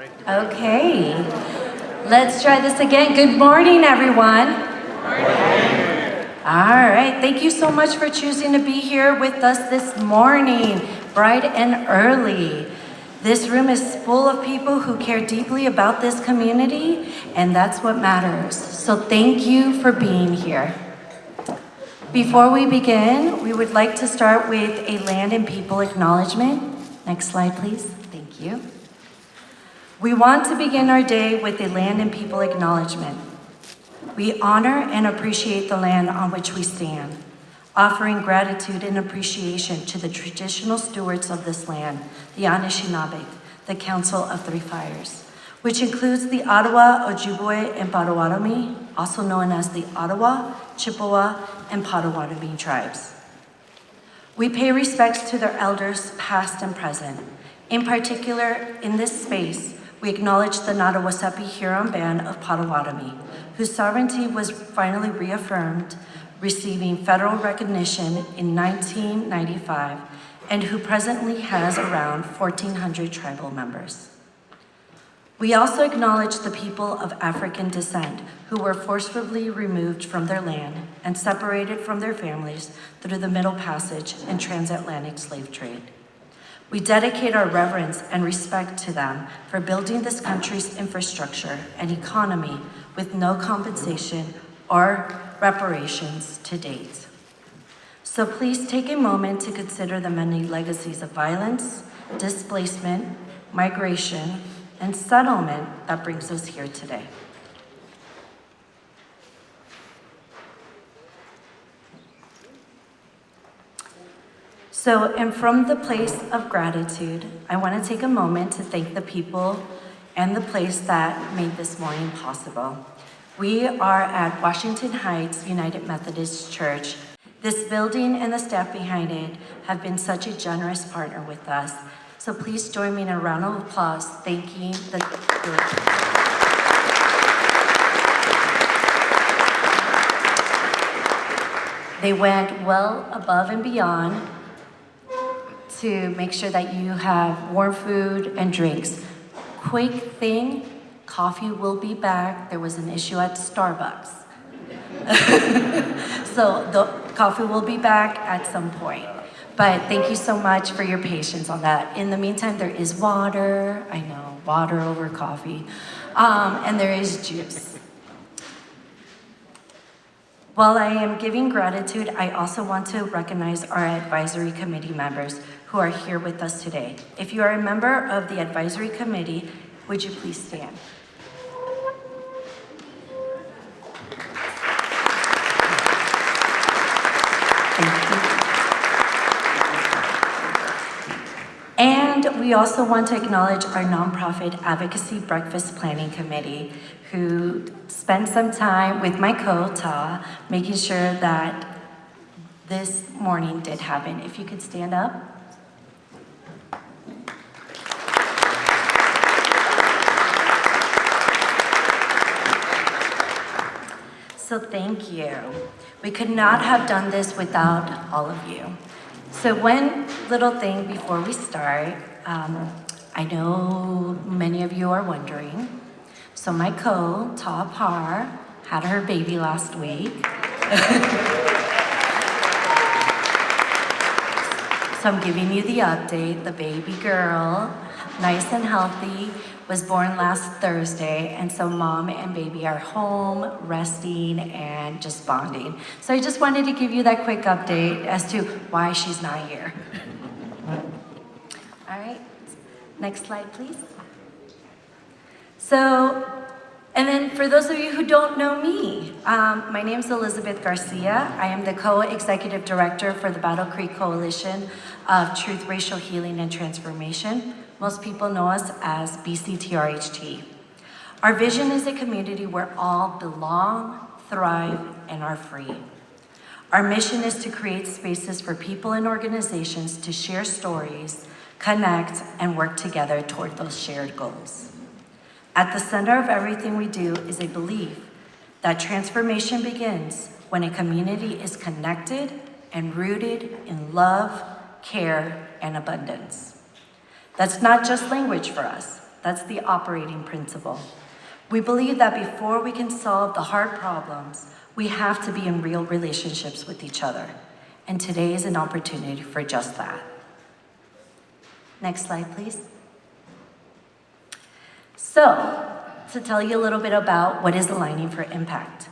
Okay, let's try this again. Good morning, everyone. Good morning. All right, thank you so much for choosing to be here with us this morning, bright and early. This room is full of people who care deeply about this community, and that's what matters. So thank you for being here. Before we begin, we would like to start with a land and people acknowledgement. Next slide, please. Thank you. We want to begin our day with a land and people acknowledgement. We honor and appreciate the land on which we stand, offering gratitude and appreciation to the traditional stewards of this land, the Anishinaabe, the Council of Three Fires, which includes the Ottawa, Ojibwe, and Potawatomi, also known as the Ottawa, Chippewa, and Potawatomi tribes. We pay respects to their elders, past and present. In particular, in this space, we acknowledge the Nottawasepi Huron Band of Potawatomi, whose sovereignty was finally reaffirmed, receiving federal recognition in 1995, and who presently has around 1,400 tribal members. We also acknowledge the people of African descent who were forcibly removed from their land and separated from their families through the Middle Passage and transatlantic slave trade. We dedicate our reverence and respect to them for building this country's infrastructure and economy with no compensation or reparations to date. So please take a moment to consider the many legacies of violence, displacement, migration, and settlement that brings us here today. So, and from the place of gratitude, I want to take a moment to thank the people and the place that made this morning possible. We are at Washington Heights United Methodist Church. This building and the staff behind it have been such a generous partner with us. So please join me in a round of applause thanking the group. They went well above and beyond to make sure that you have warm food and drinks. Quick thing, coffee will be back. There was an issue at Starbucks. So the coffee will be back at some point. But thank you so much for your patience on that. In the meantime, there is water. I know, water over coffee. And there is juice. While I am giving gratitude, I also want to recognize our advisory committee members who are here with us today. If you are a member of the advisory committee, would you please stand? Thank you. And we also want to acknowledge our nonprofit Advocacy Breakfast Planning Committee, who spent some time with my co-Ta, making sure that this morning did happen. If you could stand up. So thank you. We could not have done this without all of you. So one little thing before we start, I know many of you are wondering. So my co-Ta Par had her baby last week. So I'm giving you the update. The baby girl, nice and healthy, was born last Thursday, and so mom and baby are home, resting, and just bonding. So I just wanted to give you that quick update as to why she's not here. All right, next slide, please. So, and then for those of you who don't know me, my name's Elizabeth Garcia. I am the co-executive director for the Battle Creek Coalition of Truth, Racial Healing, and Transformation. Most people know us as BCTRHT. Our vision is a community where all belong, thrive, and are free. Our mission is to create spaces for people and organizations to share stories, connect, and work together toward those shared goals. At the center of everything we do is a belief that transformation begins when a community is connected and rooted in love, care, and abundance. That's not just language for us. That's the operating principle. We believe that before we can solve the hard problems, we have to be in real relationships with each other. And today is an opportunity for just that. Next slide, please. So, to tell you a little bit about what is Aligning for Impact.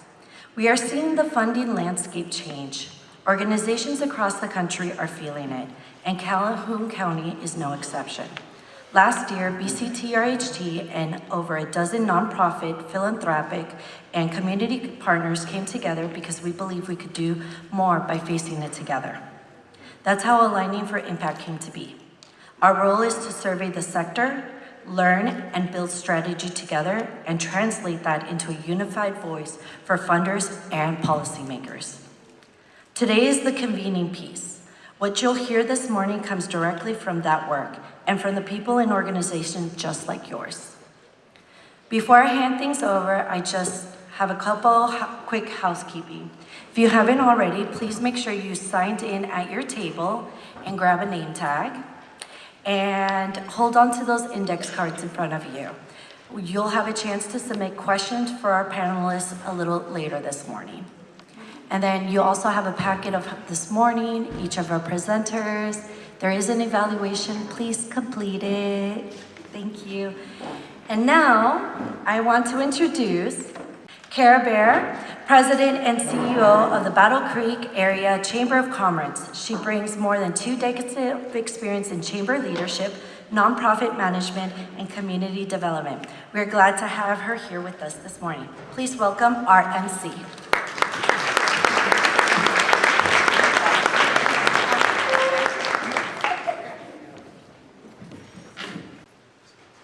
We are seeing the funding landscape change. Organizations across the country are feeling it, and Calhoun County is no exception. Last year, BCTRHT and over a dozen nonprofit, philanthropic, and community partners came together because we believe we could do more by facing it together. That's how Aligning for Impact came to be. Our role is to survey the sector, learn and build strategy together, and translate that into a unified voice for funders and policymakers. Today is the convening piece. What you'll hear this morning comes directly from that work and from the people in organizations just like yours. Before I hand things over, I just have a couple quick housekeeping. If you haven't already, please make sure you signed in at your table and grab a name tag. And hold on to those index cards in front of you. You'll have a chance to submit questions for our panelists a little later this morning. And then you also have a packet of this morning, each of our presenters. There is an evaluation, please complete it. Thank you. And now, I want to introduce Carey, President and CEO of the Battle Creek Area Chamber of Commerce. She brings more than 2 decades of experience in chamber leadership, nonprofit management, and community development. We're glad to have her here with us this morning. Please welcome our MC.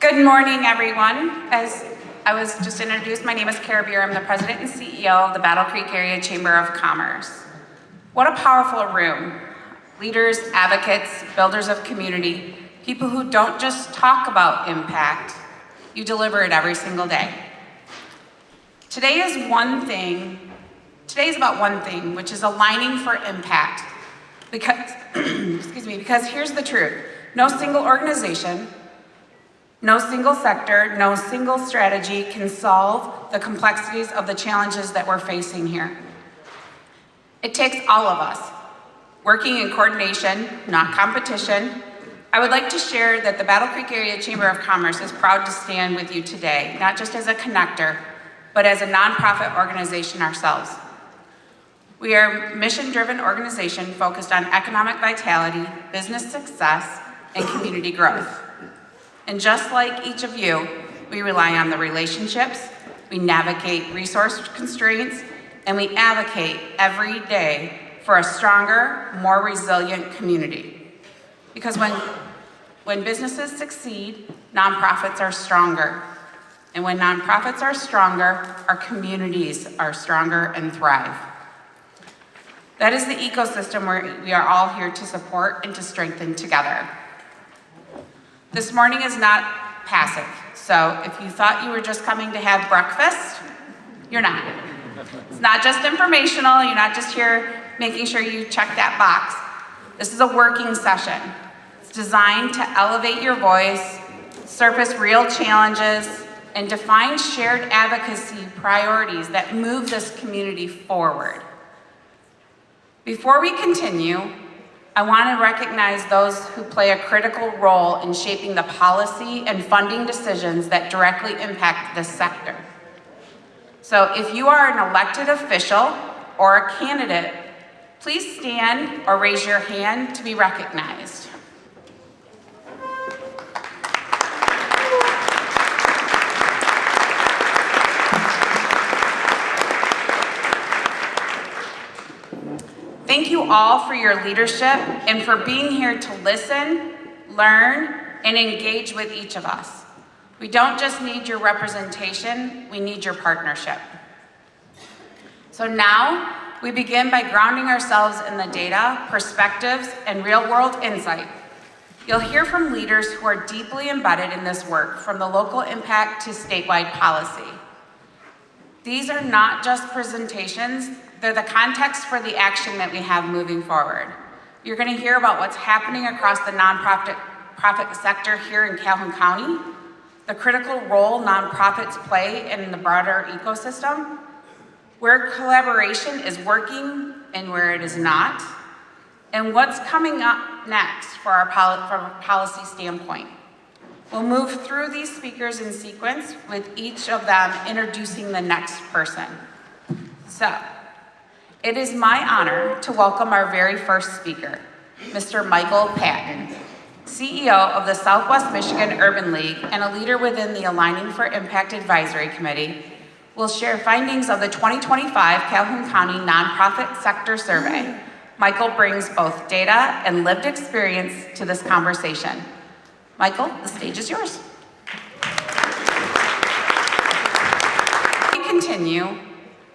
Good morning, everyone. As I was just introduced, my name is Carey. I'm the President and CEO of the Battle Creek Area Chamber of Commerce. What a powerful room. Leaders, advocates, builders of community, people who don't just talk about impact, you deliver it every single day. Today is about one thing, which is aligning for impact. Because, because here's the truth. No single organization, no single sector, no single strategy can solve the complexities of the challenges that we're facing here. It takes all of us, working in coordination, not competition. I would like to share that the Battle Creek Area Chamber of Commerce is proud to stand with you today, not just as a connector, but as a nonprofit organization ourselves. We are a mission-driven organization focused on economic vitality, business success, and community growth. And just like each of you, we rely on the relationships, we navigate resource constraints, and we advocate every day for a stronger, more resilient community. Because when businesses succeed, nonprofits are stronger. And when nonprofits are stronger, our communities are stronger and thrive. That is the ecosystem where we are all here to support and to strengthen together. This morning is not passive, so if you thought you were just coming to have breakfast, you're not. It's not just informational, you're not just here making sure you check that box. This is a working session. It's designed to elevate your voice, surface real challenges, and define shared advocacy priorities that move this community forward. Before we continue, I want to recognize those who play a critical role in shaping the policy and funding decisions that directly impact this sector. So if you are an elected official or a candidate, please stand or raise your hand to be recognized. Thank you all for your leadership and for being here to listen, learn, and engage with each of us. We don't just need your representation, we need your partnership. So now, we begin by grounding ourselves in the data, perspectives, and real-world insight. You'll hear from leaders who are deeply embedded in this work, from the local impact to statewide policy. These are not just presentations, they're the context for the action that we have moving forward. You're going to hear about what's happening across the nonprofit sector here in Calhoun County, the critical role nonprofits play in the broader ecosystem, where collaboration is working and where it is not, and what's coming up next from a policy standpoint. We'll move through these speakers in sequence with each of them introducing the next person. So, it is my honor to welcome our very first speaker, Mr. Michael Patton, CEO of the Southwest Michigan Urban League and a leader within the Aligning for Impact Advisory Committee, will share findings of the 2025 Calhoun County Nonprofit Sector Survey. Michael brings both data and lived experience to this conversation. Michael, the stage is yours. Before we continue,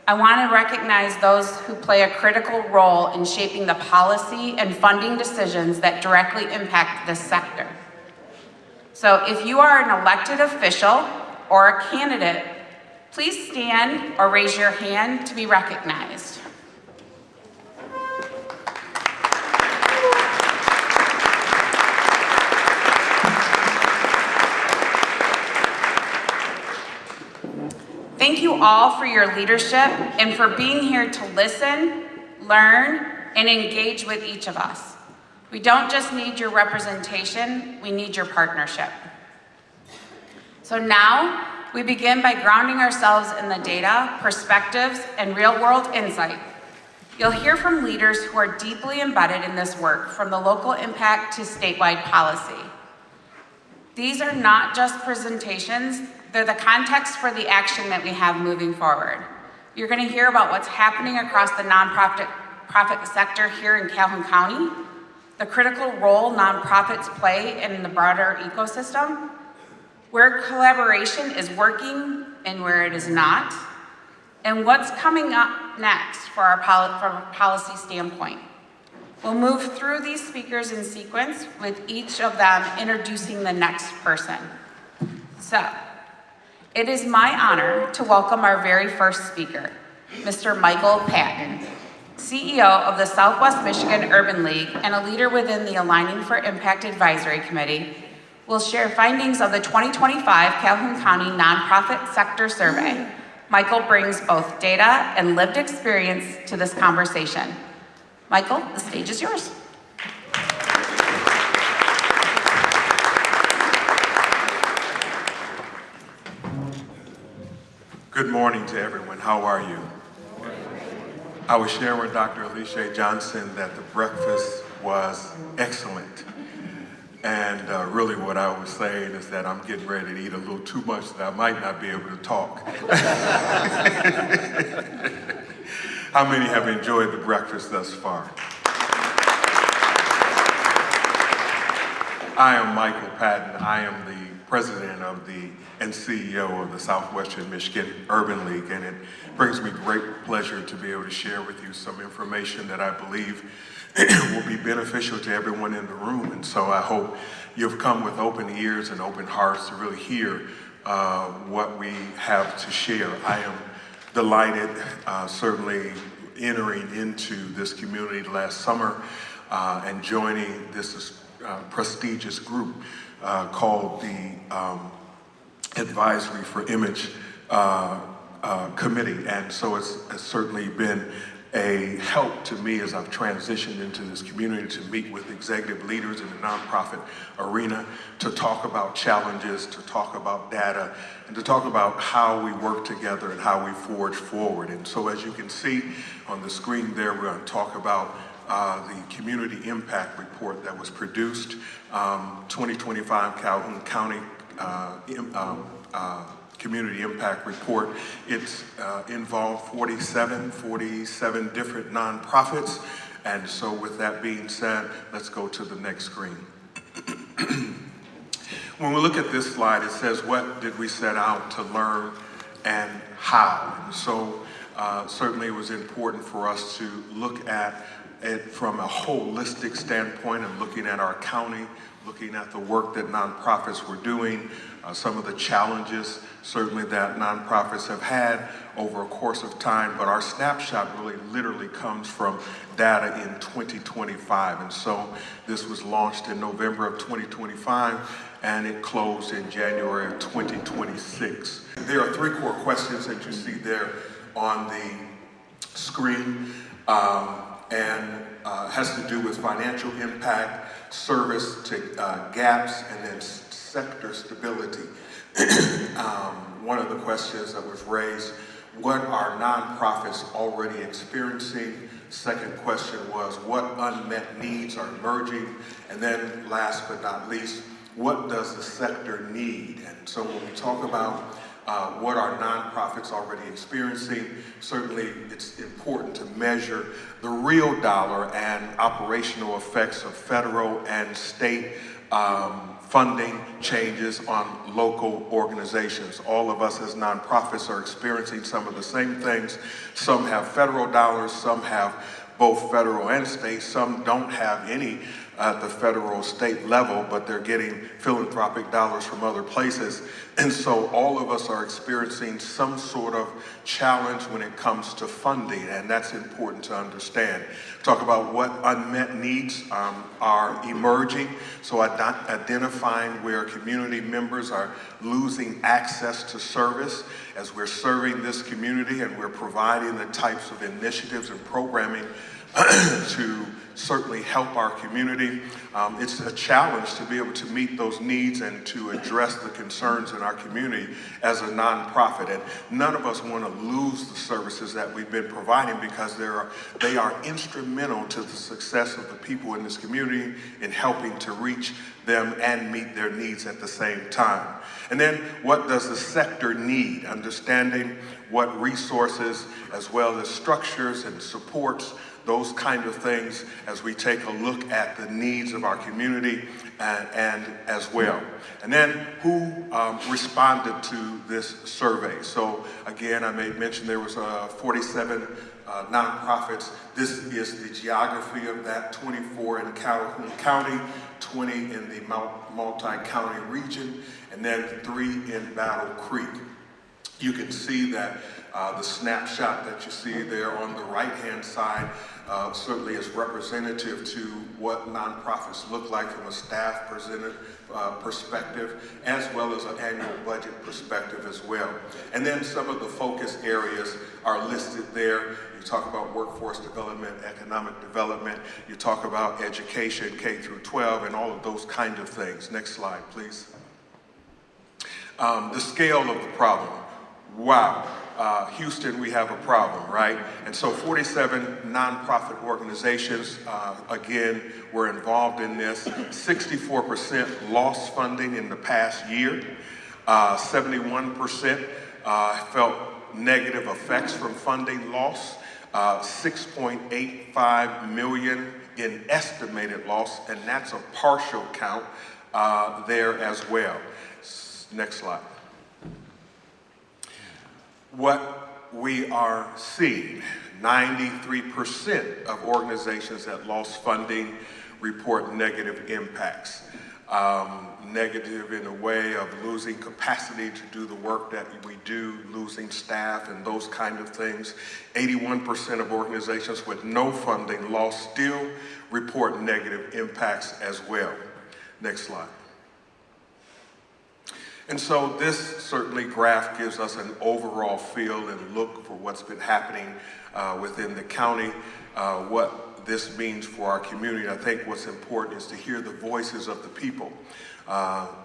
I want to recognize those who play a critical role in shaping the policy and funding decisions that directly impact this sector. So if you are an elected official or a candidate, please stand or raise your hand to be recognized. Thank you all for your leadership and for being here to listen, learn, and engage with each of us. We don't just need your representation, we need your partnership. So now, we begin by grounding ourselves in the data, perspectives, and real-world insight. You'll hear from leaders who are deeply embedded in this work, from the local impact to statewide policy. These are not just presentations, they're the context for the action that we have moving forward. You're going to hear about what's happening across the nonprofit sector here in Calhoun County, the critical role nonprofits play in the broader ecosystem, where collaboration is working and where it is not, and what's coming up next from a policy standpoint. We'll move through these speakers in sequence with each of them introducing the next person. So, it is my honor to welcome our very first speaker, Mr. Michael Patton, CEO of the Southwest Michigan Urban League and a leader within the Aligning for Impact Advisory Committee, will share findings of the 2025 Calhoun County Nonprofit Sector Survey. Michael brings both data and lived experience to this conversation. Michael, the stage is yours. Good morning to everyone. How are you? I was sharing with Dr. Alicia Johnson that the breakfast was excellent. And really what I was saying is that I'm getting ready to eat a little too much that I might not be able to talk. How many have enjoyed the breakfast thus far? I am Michael Patton. I am the president of and CEO of the Southwestern Michigan Urban League, and it brings me great pleasure to be able to share with you some information that I believe will be beneficial to everyone in the room. And so I hope you've come with open ears and open hearts to really hear what we have to share. I am delighted, certainly entering into this community last summer and joining this prestigious group called the Advisory for Image Committee. And so it's certainly been a help to me as I've transitioned into this community to meet with executive leaders in the nonprofit arena, to talk about challenges, to talk about data, and to talk about how we work together and how we forge forward. And so as you can see on the screen there, we're going to talk about the Community Impact Report that was produced, 2025 Calhoun County Community Impact Report. It's involved 47 different nonprofits. And so with that being said, let's go to the next screen. When we look at this slide, it says, what did we set out to learn and how? And so certainly it was important for us to look at it from a holistic standpoint and looking at our county, looking at the work that nonprofits were doing, some of the challenges certainly that nonprofits have had over a course of time, but our snapshot really literally comes from data in 2025. And so this was launched in November of 2025, and it closed in January of 2026. There are 3 core questions that you see there on the screen, and has to do with financial impact, service to gaps, and then sector stability. One of the questions that was raised, what are nonprofits already experiencing? Second question was, what unmet needs are emerging? And then last but not least, what does the sector need? And so when we talk about what are nonprofits already experiencing, certainly it's important to measure the real dollar and operational effects of federal and state funding changes on local organizations. All of us as nonprofits are experiencing some of the same things. Some have federal dollars, some have both federal and state, some don't have any at the federal state level, but they're getting philanthropic dollars from other places. And so all of us are experiencing some sort of challenge when it comes to funding, and that's important to understand. Talk about what unmet needs are emerging, so identifying where community members are losing access to service as we're serving this community and we're providing the types of initiatives and programming to certainly help our community. It's a challenge to be able to meet those needs and to address the concerns in our community as a nonprofit. And none of us want to lose the services that we've been providing because they are instrumental to the success of the people in this community in helping to reach them and meet their needs at the same time. And then what does the sector need? Understanding what resources as well as structures and supports, those kind of things as we take a look at the needs of our community and as well. And then who responded to this survey? So again, I made mention there was 47 nonprofits. This is the geography of that, 24 in Calhoun County, 20 in the multi-county region, and then 3 in Battle Creek. You can see that the snapshot that you see there on the right-hand side certainly is representative to what nonprofits look like from a staff perspective, as well as an annual budget perspective as well. And then some of the focus areas are listed there. You talk about workforce development, economic development, you talk about education, K through 12, and all of those kind of things. Next slide, please. The scale of the problem. Wow. Houston, we have a problem, right? And so 47 nonprofit organizations, again, were involved in this. 64% lost funding in the past year. 71% felt negative effects from funding loss. 6.85 million in estimated loss, and that's a partial count there as well. Next slide. What we are seeing, 93% of organizations that lost funding report negative impacts. Negative in a way of losing capacity to do the work that we do, losing staff and those kind of things. 81% of organizations with no funding loss still report negative impacts as well. Next slide. And so this certainly graph gives us an overall feel and look for what's been happening within the county, what this means for our community. I think what's important is to hear the voices of the people.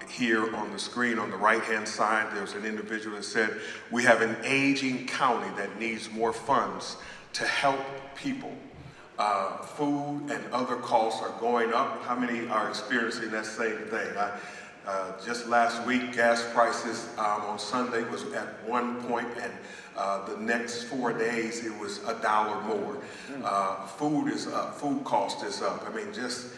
Here on the screen on the right-hand side, there's an individual that said, we have an aging county that needs more funds to help people. Food and other costs are going up. How many are experiencing that same thing? Just last week, gas prices on Sunday was at one point, and the next 4 days it was $1 more. Food is up, food cost is up. I mean, just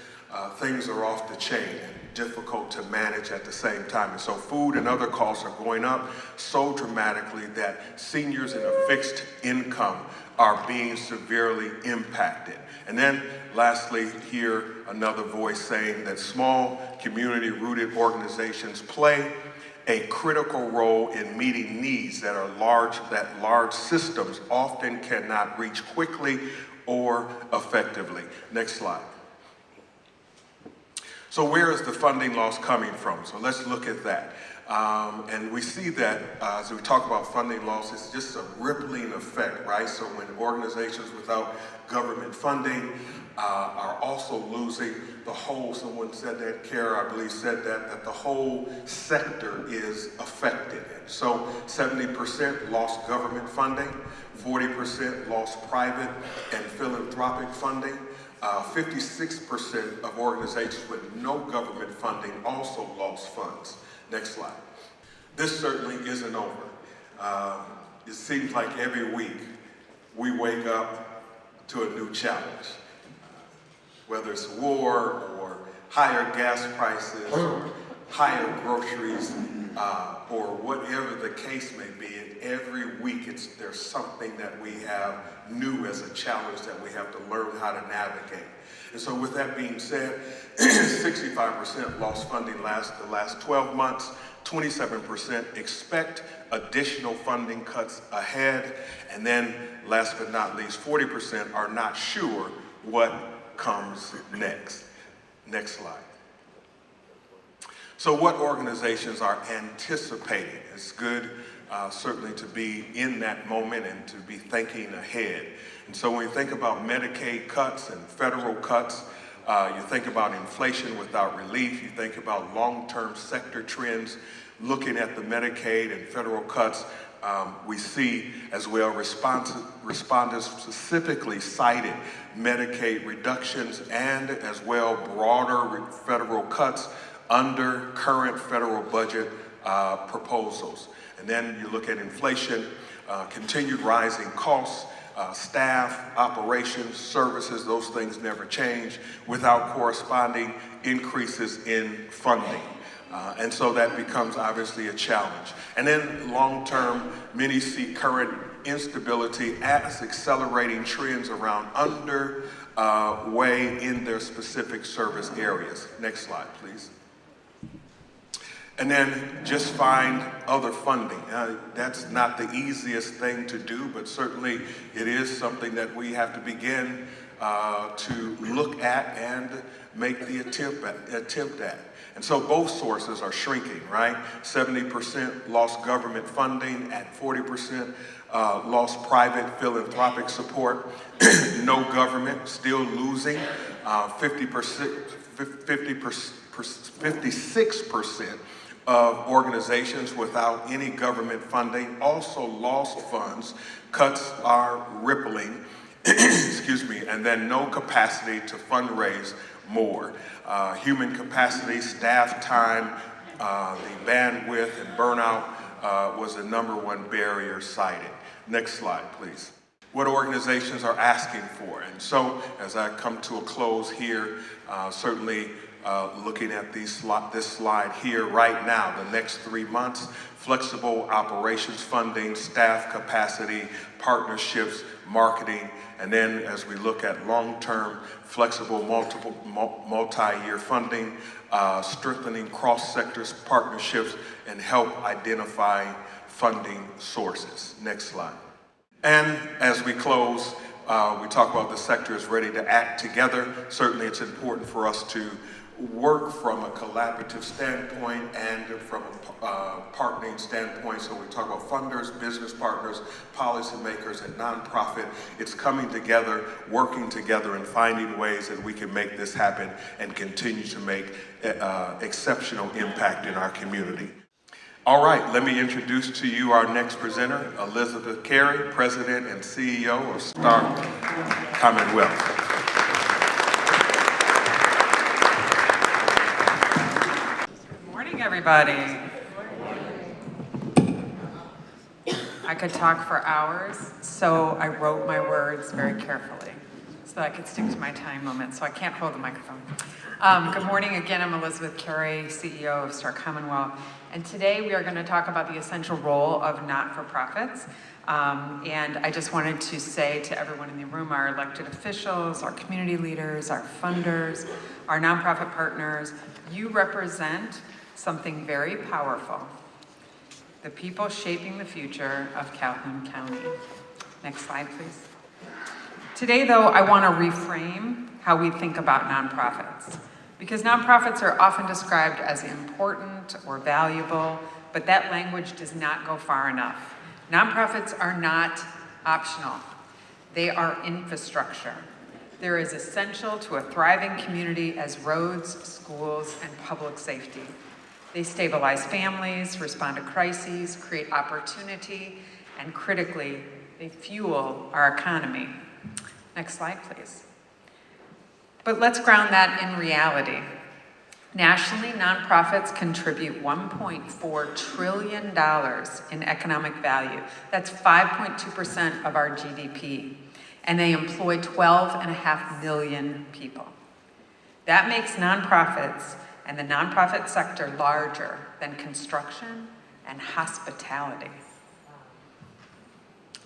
things are off the chain. difficult to manage at the same time. And so food and other costs are going up so dramatically that seniors in a fixed income are being severely impacted. And then lastly, hear another voice saying that small community-rooted organizations play a critical role in meeting needs that large systems often cannot reach quickly or effectively. Next slide. So where is the funding loss coming from? So let's look at that. And we see that as we talk about funding loss, it's just a rippling effect, right? So when organizations without government funding are also losing the whole, someone said that, Carey, I believe, said that the whole sector is affected. So 70% lost government funding, 40% lost private and philanthropic funding. 56% of organizations with no government funding also lost funds. Next slide. This certainly isn't over. It seems like every week we wake up to a new challenge. Whether it's war or higher gas prices or higher groceries or whatever the case may be, and every week there's something that we have new as a challenge that we have to learn how to navigate. And so with that being said, 65% lost funding the last 12 months, 27% expect additional funding cuts ahead, and then last but not least, 40% are not sure what comes next. Next slide. So what organizations are anticipating? It's good certainly to be in that moment and to be thinking ahead. And so when you think about Medicaid cuts and federal cuts, you think about inflation without relief, you think about long-term sector trends. Looking at the Medicaid and federal cuts, we see as well respondents specifically cited Medicaid reductions and as well broader federal cuts under current federal budget proposals. And then you look at inflation, continued rising costs, staff, operations, services, those things never change without corresponding increases in funding. And so that becomes obviously a challenge. And then long-term, many see current instability as accelerating trends around underway in their specific service areas. Next slide, please. And then just find other funding. That's not the easiest thing to do, but certainly it is something that we have to begin to look at and make the attempt at. And so both sources are shrinking, right? 70% lost government funding and 40% lost private philanthropic support. No government, still losing. 56% of organizations without any government funding also lost funds. Cuts are rippling, excuse me, and then no capacity to fundraise more. Human capacity, staff time, the bandwidth and burnout was the #1 barrier cited. Next slide, please. What organizations are asking for. And so as I come to a close here, certainly looking at this slide here right now, the next 3 months, flexible operations funding, staff capacity, partnerships, marketing, and then as we look at long-term, flexible, multi-year funding, strengthening cross-sectors partnerships, and help identify funding sources. Next slide. And as we close, we talk about the sector is ready to act together. Certainly it's important for us to work from a collaborative standpoint and from a partnering standpoint. So we talk about funders, business partners, policymakers, and nonprofit. It's coming together, working together, and finding ways that we can make this happen and continue to make exceptional impact in our community. All right, let me introduce to you our next presenter, Elizabeth Carey, President and CEO of Starr Commonwealth. Everybody. I could talk for hours, so I wrote my words very carefully. So so I could stick to my time limit, so I can't hold the microphone. Good morning again, I'm Elizabeth Carey, CEO of Starr Commonwealth, and today we are going to talk about the essential role of not-for-profits. And I just wanted to say to everyone in the room, our elected officials, our community leaders, our funders, our nonprofit partners, you represent something very powerful. The people shaping the future of Calhoun County. Next slide, please. Today, though, I want to reframe how we think about nonprofits. Because nonprofits are often described as important or valuable, but that language does not go far enough. Nonprofits are not optional. They are infrastructure. They're as essential to a thriving community as roads, schools, and public safety. They stabilize families, respond to crises, create opportunity, and critically, they fuel our economy. Next slide, please. But let's ground that in reality. Nationally, nonprofits contribute $1.4 trillion in economic value. That's 5.2% of our GDP. And they employ 12.5 million people. That makes nonprofits and the nonprofit sector larger than construction and hospitality.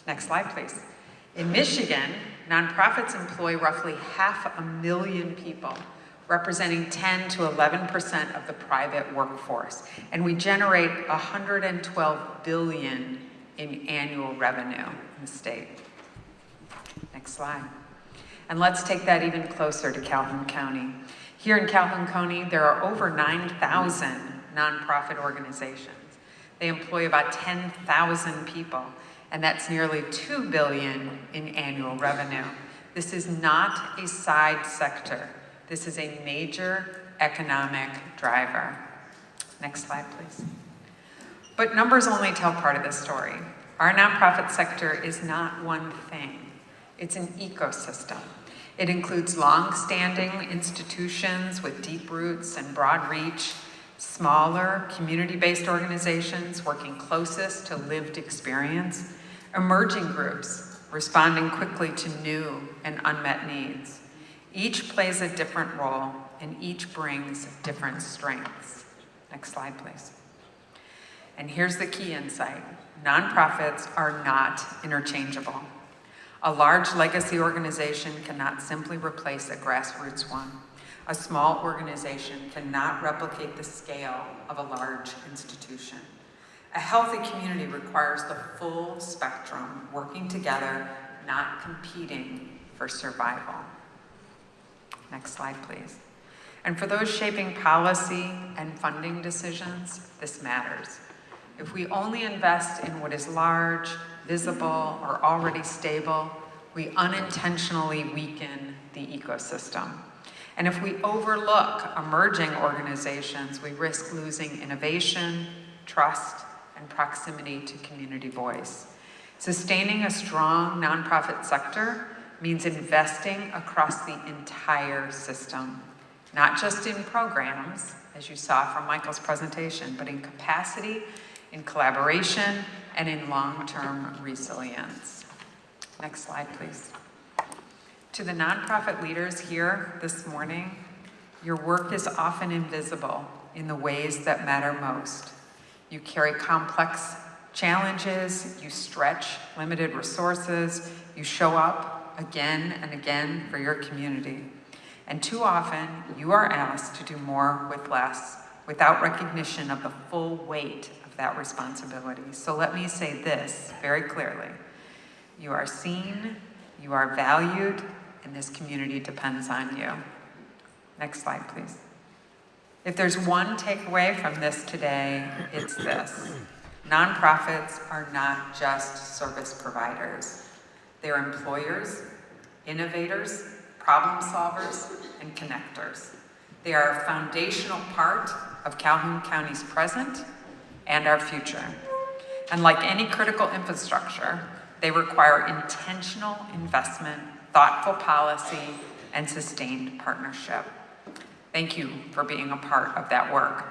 Next slide, please. In Michigan, nonprofits employ roughly 500,000 people, representing 10 to 11% of the private workforce. And we generate $112 billion in annual revenue in the state. Next slide. And let's take that even closer to Calhoun County. Here in Calhoun County, there are over 9,000 nonprofit organizations. They employ about 10,000 people, and that's nearly $2 billion in annual revenue. This is not a side sector. This is a major economic driver. Next slide, please. But numbers only tell part of the story. Our nonprofit sector is not one thing. It's an ecosystem. It includes long-standing institutions with deep roots and broad reach, smaller community-based organizations working closest to lived experience, emerging groups responding quickly to new and unmet needs. Each plays a different role and each brings different strengths. Next slide, please. And here's the key insight. Nonprofits are not interchangeable. A large legacy organization cannot simply replace a grassroots one. A small organization cannot replicate the scale of a large institution. A healthy community requires the full spectrum, working together, not competing for survival. Next slide, please. And for those shaping policy and funding decisions, this matters. If we only invest in what is large, visible, or already stable, we unintentionally weaken the ecosystem. And if we overlook emerging organizations, we risk losing innovation, trust, and proximity to community voice. Sustaining a strong nonprofit sector means investing across the entire system, not just in programs, as you saw from Michael's presentation, but in capacity, in collaboration, and in long-term resilience. Next slide, please. To the nonprofit leaders here this morning, your work is often invisible in the ways that matter most. You carry complex challenges, you stretch limited resources, you show up again and again for your community. And too often, you are asked to do more with less, without recognition of the full weight of that responsibility. So let me say this very clearly. You are seen, you are valued, and this community depends on you. Next slide, please. If there's one takeaway from this today, it's this. Nonprofits are not just service providers. They're employers, innovators, problem solvers, and connectors. They are a foundational part of Calhoun County's present and our future. And like any critical infrastructure, they require intentional investment, thoughtful policy, and sustained partnership. Thank you for being a part of that work.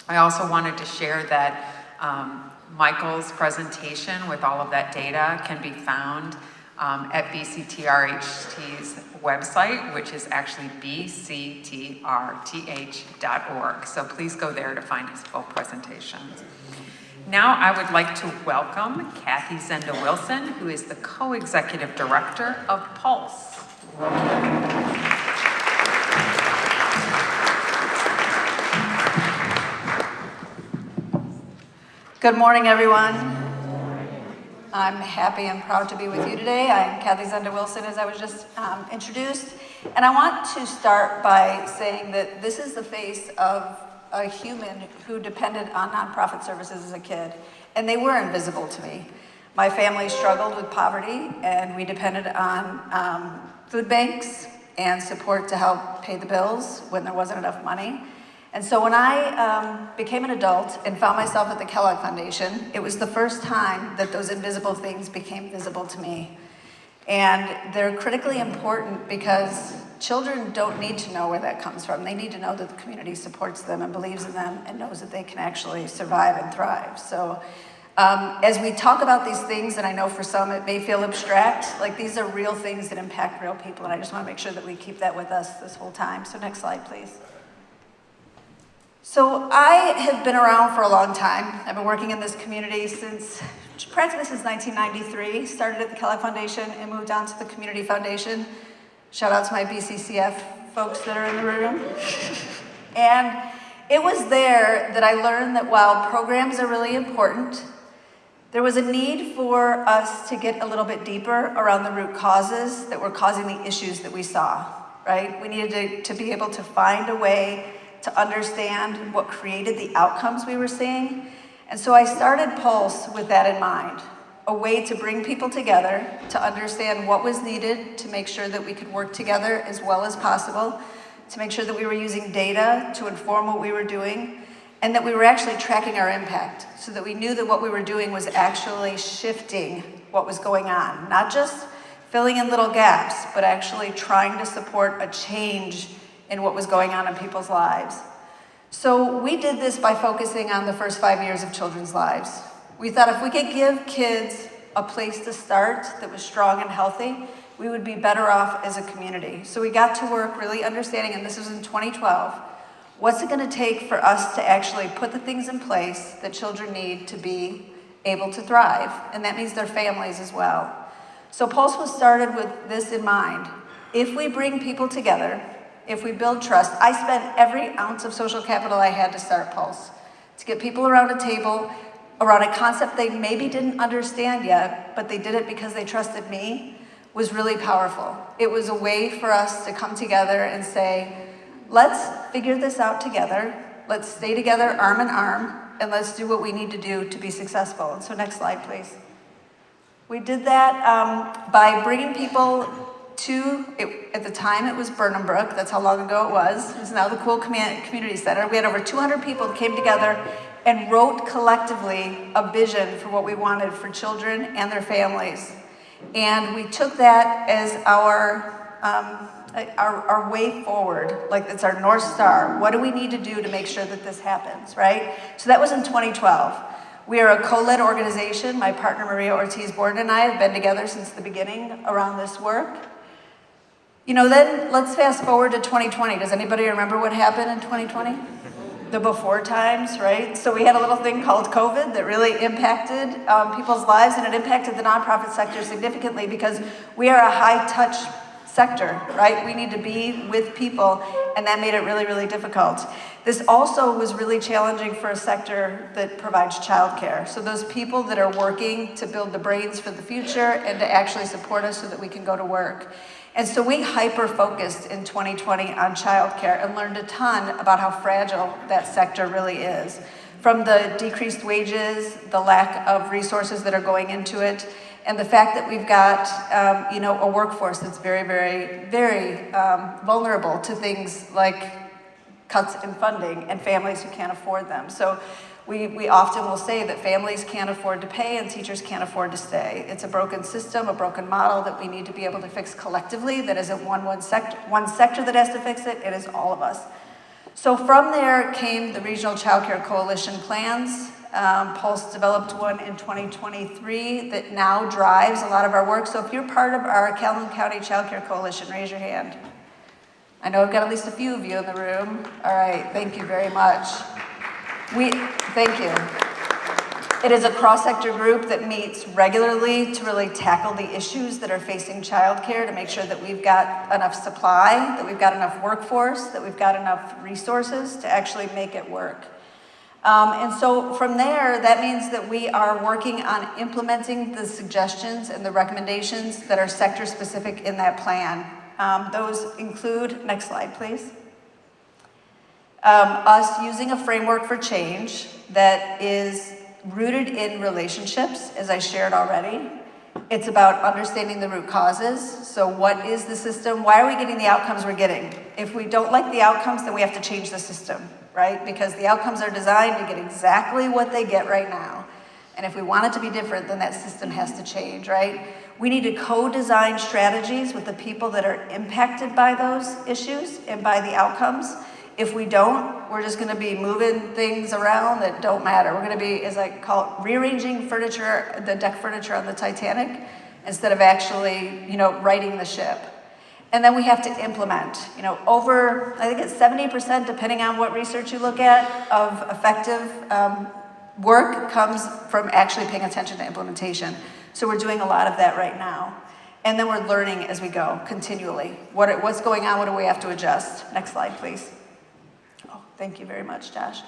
I also wanted to share that Michael's presentation with all of that data can be found at BCTRHT's website, which is actually bctrth.org. So please go there to find his full presentations. Now I would like to welcome Kathy Szenda Wilson, who is the co-executive director of Pulse. Good morning, everyone. I'm happy and proud to be with you today. I'm Kathy Szenda Wilson, as I was just introduced. And I want to start by saying that this is the face of a human who depended on nonprofit services as a kid, and they were invisible to me. My family struggled with poverty, and we depended on food banks and support to help pay the bills when there wasn't enough money. And so when I became an adult and found myself at the Kelley Foundation, it was the first time that those invisible things became visible to me. And they're critically important because children don't need to know where that comes from. They need to know that the community supports them and believes in them and knows that they can actually survive and thrive. So as we talk about these things, and I know for some it may feel abstract, like these are real things that impact real people, and I just want to make sure that we keep that with us this whole time. So next slide, please. So I have been around for a long time. I've been working in this community practically since 1993. Started at the Kelley Foundation and moved on to the Community Foundation. Shout out to my BCCF folks that are in the room. And it was there that I learned that while programs are really important, there was a need for us to get a little bit deeper around the root causes that were causing the issues that we saw, right? We needed to be able to find a way to understand what created the outcomes we were seeing. And so I started Pulse with that in mind, a way to bring people together to understand what was needed to make sure that we could work together as well as possible, to make sure that we were using data to inform what we were doing, and that we were actually tracking our impact so that we knew that what we were doing was actually shifting what was going on, not just filling in little gaps, but actually trying to support a change in what was going on in people's lives. So we did this by focusing on the first 5 years of children's lives. We thought if we could give kids a place to start that was strong and healthy, we would be better off as a community. So we got to work really understanding, and this was in 2012, what's it gonna take for us to actually put the things in place that children need to be able to thrive, and that means their families as well. So Pulse was started with this in mind. If we bring people together, if we build trust, I spent every ounce of social capital I had to start Pulse, to get people around a table, around a concept they maybe didn't understand yet, but they did it because they trusted me, was really powerful. It was a way for us to come together and say, let's figure this out together, let's stay together arm in arm, and let's do what we need to do to be successful. And so next slide, please. We did that by bringing people at the time it was Burnham Brook, that's how long ago it was. It's now the Kuhn Community Center. We had over 200 people that came together and wrote collectively a vision for what we wanted for children and their families. And we took that as our way forward, like it's our North Star. What do we need to do to make sure that this happens, right? So that was in 2012. We are a co-led organization. My partner Maria Ortiz-Borden and I have been together since the beginning around this work. You know, then let's fast forward to 2020. Does anybody remember what happened in 2020? The before times, right? So we had a little thing called COVID that really impacted people's lives, and it impacted the nonprofit sector significantly because we are a high-touch sector, right? We need to be with people, and that made it really, really difficult. This also was really challenging for a sector that provides childcare. So those people that are working to build the brains for the future and to actually support us so that we can go to work. And so we hyper-focused in 2020 on childcare and learned a ton about how fragile that sector really is. From the decreased wages, the lack of resources that are going into it, and the fact that we've got a workforce that's very, very, very vulnerable to things like cuts in funding and families who can't afford them. So we often will say that families can't afford to pay and teachers can't afford to stay. It's a broken system, a broken model that we need to be able to fix collectively. That isn't one sector that has to fix it, it is all of us. So from there came the Regional Child Care Coalition plans. Pulse developed one in 2023 that now drives a lot of our work. So if you're part of our Calhoun County Child Care Coalition, raise your hand. I know I've got at least a few of you in the room. All right, thank you very much. Thank you. It is a cross-sector group that meets regularly to really tackle the issues that are facing childcare, to make sure that we've got enough supply, that we've got enough workforce, that we've got enough resources to actually make it work. And so from there, that means that we are working on implementing the suggestions and the recommendations that are sector-specific in that plan. Those include, next slide, please. Us using a framework for change that is rooted in relationships, as I shared already. It's about understanding the root causes. So what is the system? Why are we getting the outcomes we're getting? If we don't like the outcomes, then we have to change the system, right? Because the outcomes are designed to get exactly what they get right now. And if we want it to be different, then that system has to change, right? We need to co-design strategies with the people that are impacted by those issues and by the outcomes. If we don't, we're just gonna be moving things around that don't matter. We're gonna be, as I call it, rearranging furniture, the deck furniture on the Titanic, instead of actually, righting the ship. And then we have to implement, over, I think it's 70%, depending on what research you look at, of effective work comes from actually paying attention to implementation. So we're doing a lot of that right now. And then we're learning as we go, continually. What's going on, what do we have to adjust? Next slide, please. Oh, thank you very much, Josh.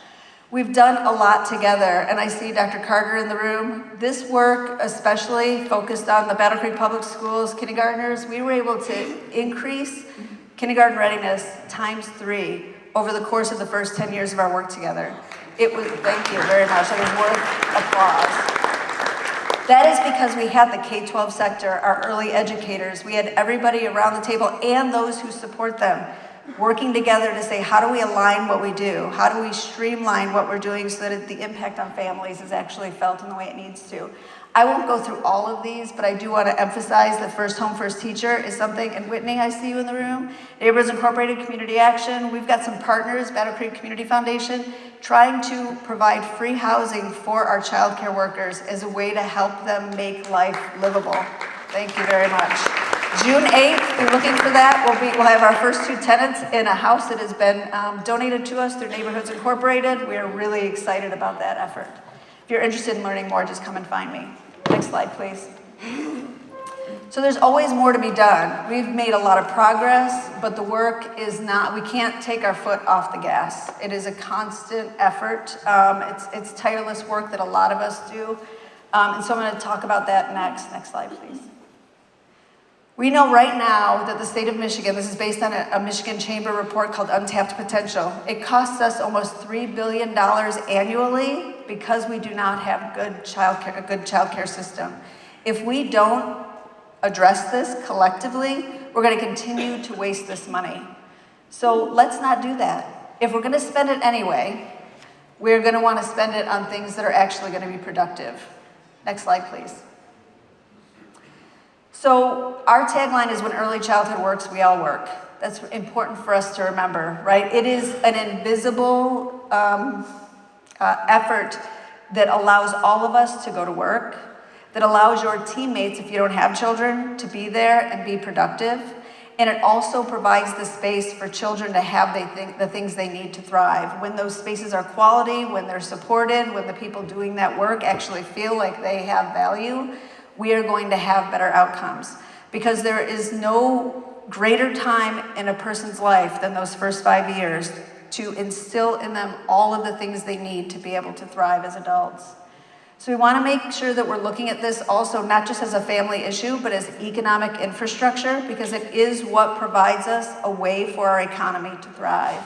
We've done a lot together, and I see Dr. Carter in the room. This work, especially focused on the Battle Creek Public Schools kindergartners, we were able to increase kindergarten readiness ×3 over the course of the first 10 years of our work together. It was, thank you very much, that was worth applause. That is because we had the K-12 sector, our early educators, we had everybody around the table and those who support them working together to say, how do we align what we do? How do we streamline what we're doing so that the impact on families is actually felt in the way it needs to? I won't go through all of these, but I do want to emphasize that First Home, First Teacher is something, and Whitney, I see you in the room, Neighbors Incorporated Community Action, we've got some partners, Battle Creek Community Foundation, trying to provide free housing for our child care workers as a way to help them make life livable. Thank you very much. June 8th, we're looking for that. We'll have our first 2 tenants in a house that has been donated to us through Neighborhoods Incorporated. We are really excited about that effort. If you're interested in learning more, just come and find me. Next slide, please. So there's always more to be done. We've made a lot of progress, but the work is not, we can't take our foot off the gas. It is a constant effort. It's tireless work that a lot of us do. And so I'm going to talk about that next. Next slide, please. We know right now that the state of Michigan, this is based on a Michigan Chamber report called Untapped Potential. It costs us almost $3 billion annually because we do not have a good child care system. If we don't address this collectively, we're going to continue to waste this money. So let's not do that. If we're going to spend it anyway, we're going to want to spend it on things that are actually going to be productive. Next slide, please. So our tagline is, when early childhood works, we all work. That's important for us to remember, right? It is an invisible effort that allows all of us to go to work, that allows your teammates, if you don't have children, to be there and be productive. And it also provides the space for children to have the things they need to thrive. When those spaces are quality, when they're supported, when the people doing that work actually feel like they have value, we are going to have better outcomes. Because there is no greater time in a person's life than those first 5 years to instill in them all of the things they need to be able to thrive as adults. So we want to make sure that we're looking at this also not just as a family issue, but as economic infrastructure, because it is what provides us a way for our economy to thrive.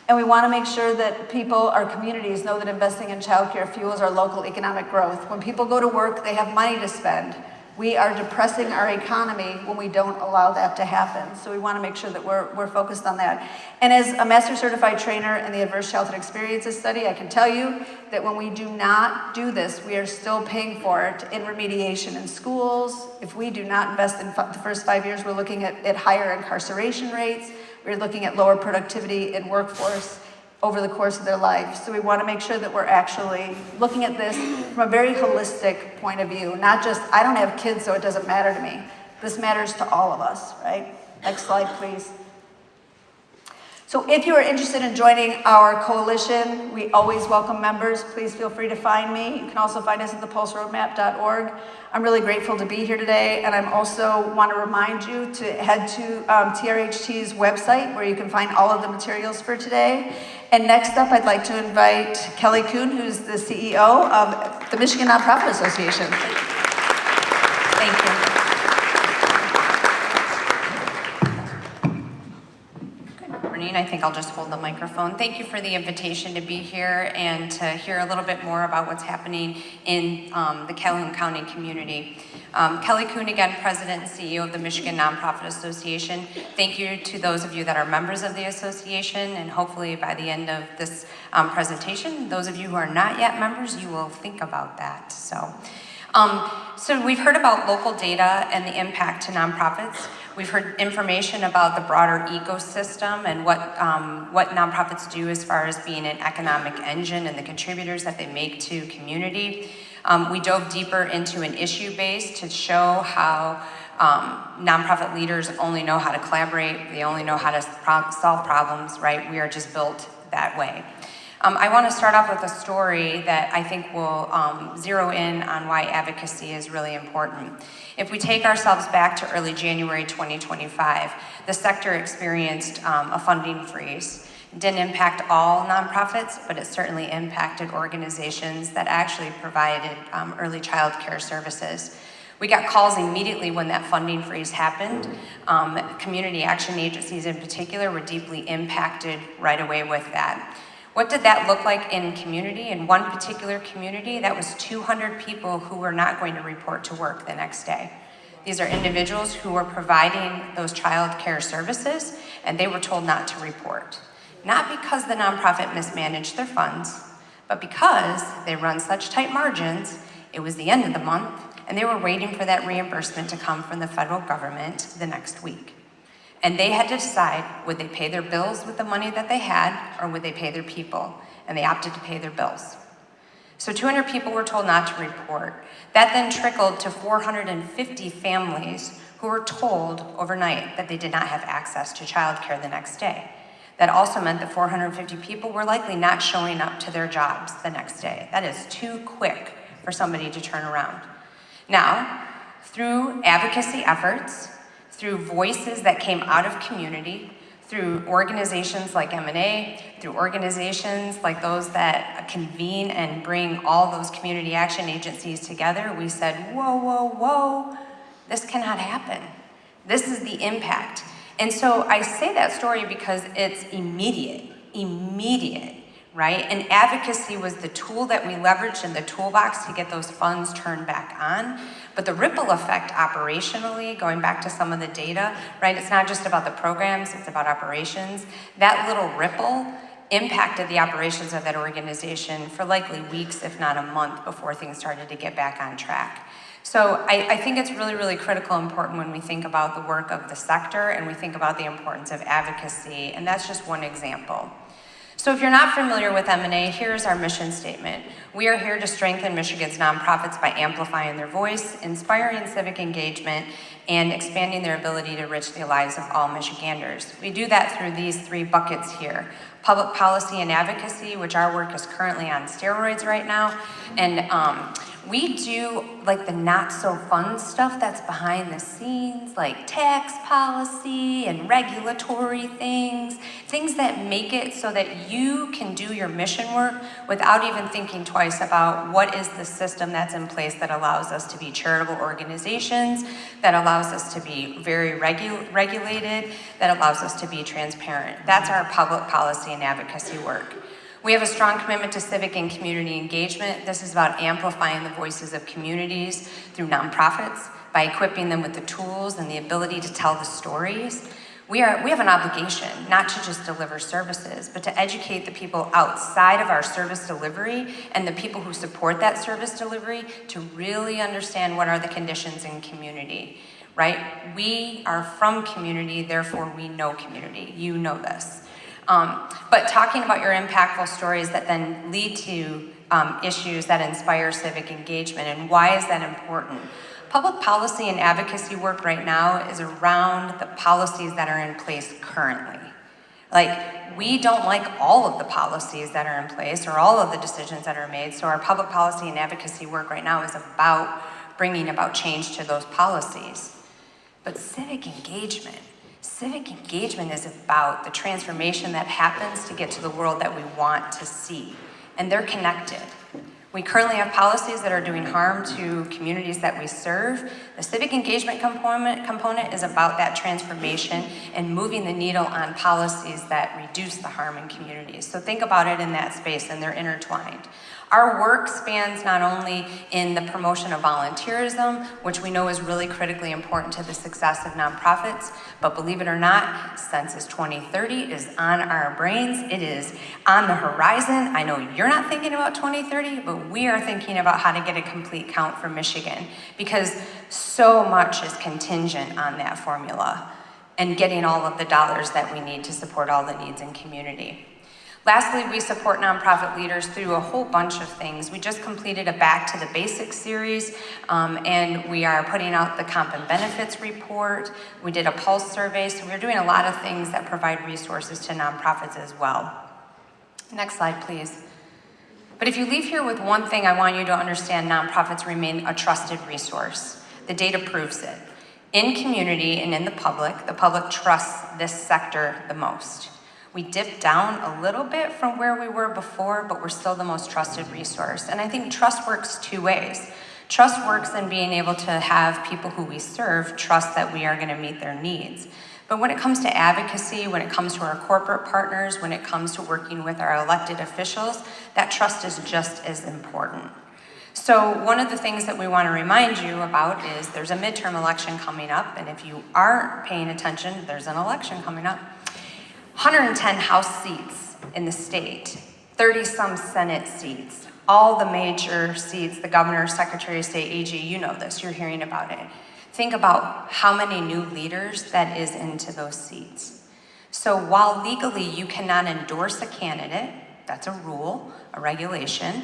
And we want to make sure that people, our communities, know that investing in childcare fuels our local economic growth. When people go to work, they have money to spend. We are depressing our economy when we don't allow that to happen. So we want to make sure that we're focused on that. And as a Master Certified Trainer in the Adverse Childhood Experiences Study, I can tell you that when we do not do this, we are still paying for it in remediation in schools. If we do not invest in the first 5 years, we're looking at higher incarceration rates. We're looking at lower productivity in workforce over the course of their life. So we want to make sure that we're actually looking at this from a very holistic point of view, not just, I don't have kids, so it doesn't matter to me. This matters to all of us, right? Next slide, please. So if you are interested in joining our coalition, we always welcome members. Please feel free to find me. You can also find us at thepulseroadmap.org. I'm really grateful to be here today, and I'm also want to remind you to head to TRHT's website where you can find all of the materials for today. And next up, I'd like to invite Kelley Kuhn, who's the CEO of the Michigan Nonprofit Association. Thank you. I think I'll just hold the microphone. Thank you for the invitation to be here and to hear a little bit more about what's happening in the Calhoun County community. Kelley Kuhn, again, President and CEO of the Michigan Nonprofit Association. Thank you to those of you that are members of the association, and hopefully by the end of this presentation, those of you who are not yet members, you will think about that. So we've heard about local data and the impact to nonprofits. We've heard information about the broader ecosystem and what nonprofits do as far as being an economic engine and the contributors that they make to community. We dove deeper into an issue base to show how nonprofit leaders only know how to collaborate, they only know how to solve problems, right? We are just built that way. I want to start off with a story that I think will zero in on why advocacy is really important. If we take ourselves back to early January 2025, the sector experienced a funding freeze. It didn't impact all nonprofits, but it certainly impacted organizations that actually provided early child care services. We got calls immediately when that funding freeze happened. Community action agencies in particular were deeply impacted right away with that. What did that look like in community? In one particular community, that was 200 people who were not going to report to work the next day. These are individuals who were providing those child care services, and they were told not to report. Not because the nonprofit mismanaged their funds, but because they run such tight margins, it was the end of the month, and they were waiting for that reimbursement to come from the federal government the next week. And they had to decide, would they pay their bills with the money that they had, or would they pay their people? And they opted to pay their bills. So 200 people were told not to report. That then trickled to 450 families who were told overnight that they did not have access to childcare the next day. That also meant that 450 people were likely not showing up to their jobs the next day. That is too quick for somebody to turn around. Now, through advocacy efforts, through voices that came out of community, through organizations like M&A, through organizations like those that convene and bring all those community action agencies together, we said, whoa, whoa, whoa, this cannot happen. This is the impact. And so I say that story because it's immediate, right? And advocacy was the tool that we leveraged in the toolbox to get those funds turned back on. But the ripple effect operationally, going back to some of the data, right? It's not just about the programs, it's about operations. That little ripple impacted the operations of that organization for likely weeks, if not a month, before things started to get back on track. So I think it's really, really critical and important when we think about the work of the sector and we think about the importance of advocacy, and that's just one example. So if you're not familiar with M&A, here's our mission statement. We are here to strengthen Michigan's nonprofits by amplifying their voice, inspiring civic engagement, and expanding their ability to enrich the lives of all Michiganders. We do that through these three buckets here. Public policy and advocacy, which our work is currently on steroids right now, and we do like the not so fun stuff that's behind the scenes, like tax policy and regulatory things that make it so that you can do your mission work without even thinking twice about what is the system that's in place that allows us to be charitable organizations, that allows us to be very regulated, that allows us to be transparent. That's our public policy and advocacy work. We have a strong commitment to civic and community engagement. This is about amplifying the voices of communities through nonprofits by equipping them with the tools and the ability to tell the stories. We have an obligation not to just deliver services, but to educate the people outside of our service delivery and the people who support that service delivery to really understand what are the conditions in community, right? We are from community, therefore we know community. You know this. But talking about your impactful stories that then lead to issues that inspire civic engagement, and why is that important? Public policy and advocacy work right now is around the policies that are in place currently. Like, we don't like all of the policies that are in place or all of the decisions that are made, so our public policy and advocacy work right now is about bringing about change to those policies. But civic engagement is about the transformation that happens to get to the world that we want to see, and they're connected. We currently have policies that are doing harm to communities that we serve. The civic engagement component is about that transformation and moving the needle on policies that reduce the harm in communities. So think about it in that space, and they're intertwined. Our work spans not only in the promotion of volunteerism, which we know is really critically important to the success of nonprofits, but believe it or not, Census 2030 is on our brains. It is on the horizon. I know you're not thinking about 2030, but we are thinking about how to get a complete count for Michigan, because so much is contingent on that formula and getting all of the dollars that we need to support all the needs in community. Lastly, we support nonprofit leaders through a whole bunch of things. We just completed a Back to the Basics series, and we are putting out the Comp and Benefits report. We did a pulse survey, so we're doing a lot of things that provide resources to nonprofits as well. Next slide, please. But if you leave here with one thing, I want you to understand nonprofits remain a trusted resource. The data proves it. In community and in the public trusts this sector the most. We dipped down a little bit from where we were before, but we're still the most trusted resource. And I think trust works two ways. Trust works in being able to have people who we serve trust that we are going to meet their needs. But when it comes to advocacy, when it comes to our corporate partners, when it comes to working with our elected officials, that trust is just as important. So one of the things that we want to remind you about is there's a midterm election coming up, and if you aren't paying attention, there's an election coming up. 110 House seats in the state, 30-some Senate seats, all the major seats, the governor, secretary of state, AG, you know this, you're hearing about it. Think about how many new leaders that is into those seats. So while legally you cannot endorse a candidate, that's a rule, a regulation,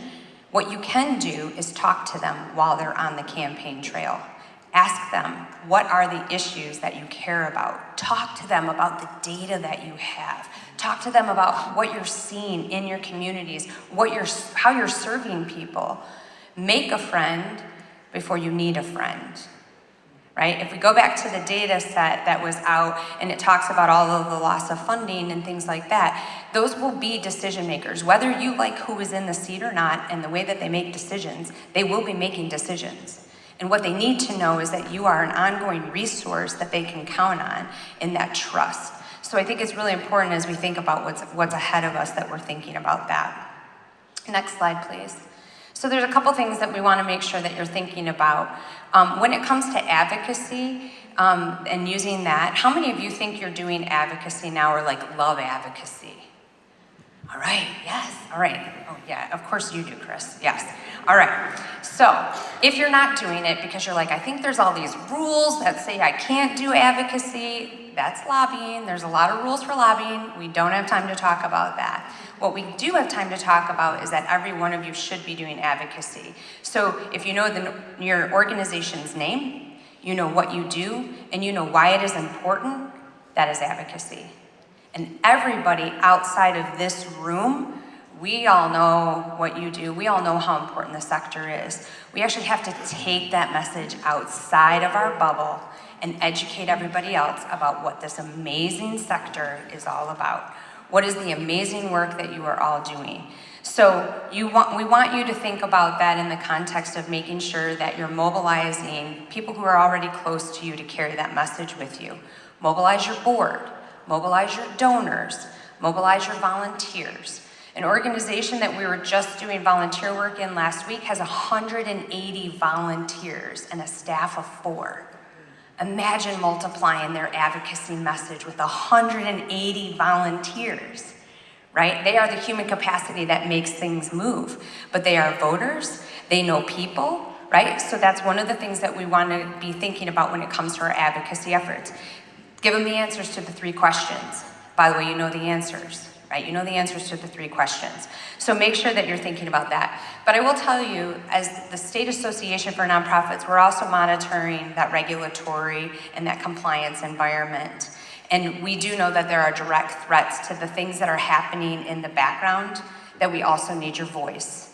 what you can do is talk to them while they're on the campaign trail. Ask them, what are the issues that you care about? Talk to them about the data that you have. Talk to them about what you're seeing in your communities, how you're serving people. Make a friend before you need a friend, right? If we go back to the data set that was out and it talks about all of the loss of funding and things like that, those will be decision makers. Whether you like who is in the seat or not and the way that they make decisions, they will be making decisions. And what they need to know is that you are an ongoing resource that they can count on in that trust. So I think it's really important as we think about what's ahead of us that we're thinking about that. Next slide, please. So there's a couple things that we want to make sure that you're thinking about. When it comes to advocacy and using that, how many of you think you're doing advocacy now or like love advocacy? All right, yes, all right. Oh yeah, of course you do, Chris, yes. All right, so if you're not doing it because you're like, I think there's all these rules that say I can't do advocacy, that's lobbying. There's a lot of rules for lobbying. We don't have time to talk about that. What we do have time to talk about is that every one of you should be doing advocacy. So if you know your organization's name, you know what you do, and you know why it is important, that is advocacy. And everybody outside of this room, we all know what you do. We all know how important the sector is. We actually have to take that message outside of our bubble and educate everybody else about what this amazing sector is all about. What is the amazing work that you are all doing? So we want you to think about that in the context of making sure that you're mobilizing people who are already close to you to carry that message with you. Mobilize your board, mobilize your donors, mobilize your volunteers. An organization that we were just doing volunteer work in last week has 180 volunteers and a staff of 4. Imagine multiplying their advocacy message with 180 volunteers, right? They are the human capacity that makes things move, but they are voters, they know people, right? So that's one of the things that we want to be thinking about when it comes to our advocacy efforts. Give them the answers to the 3 questions. By the way, you know the answers. right? You know the answers to the 3 questions. So make sure that you're thinking about that. But I will tell you, as the State Association for Nonprofits, we're also monitoring that regulatory and that compliance environment. And we do know that there are direct threats to the things that are happening in the background, that we also need your voice.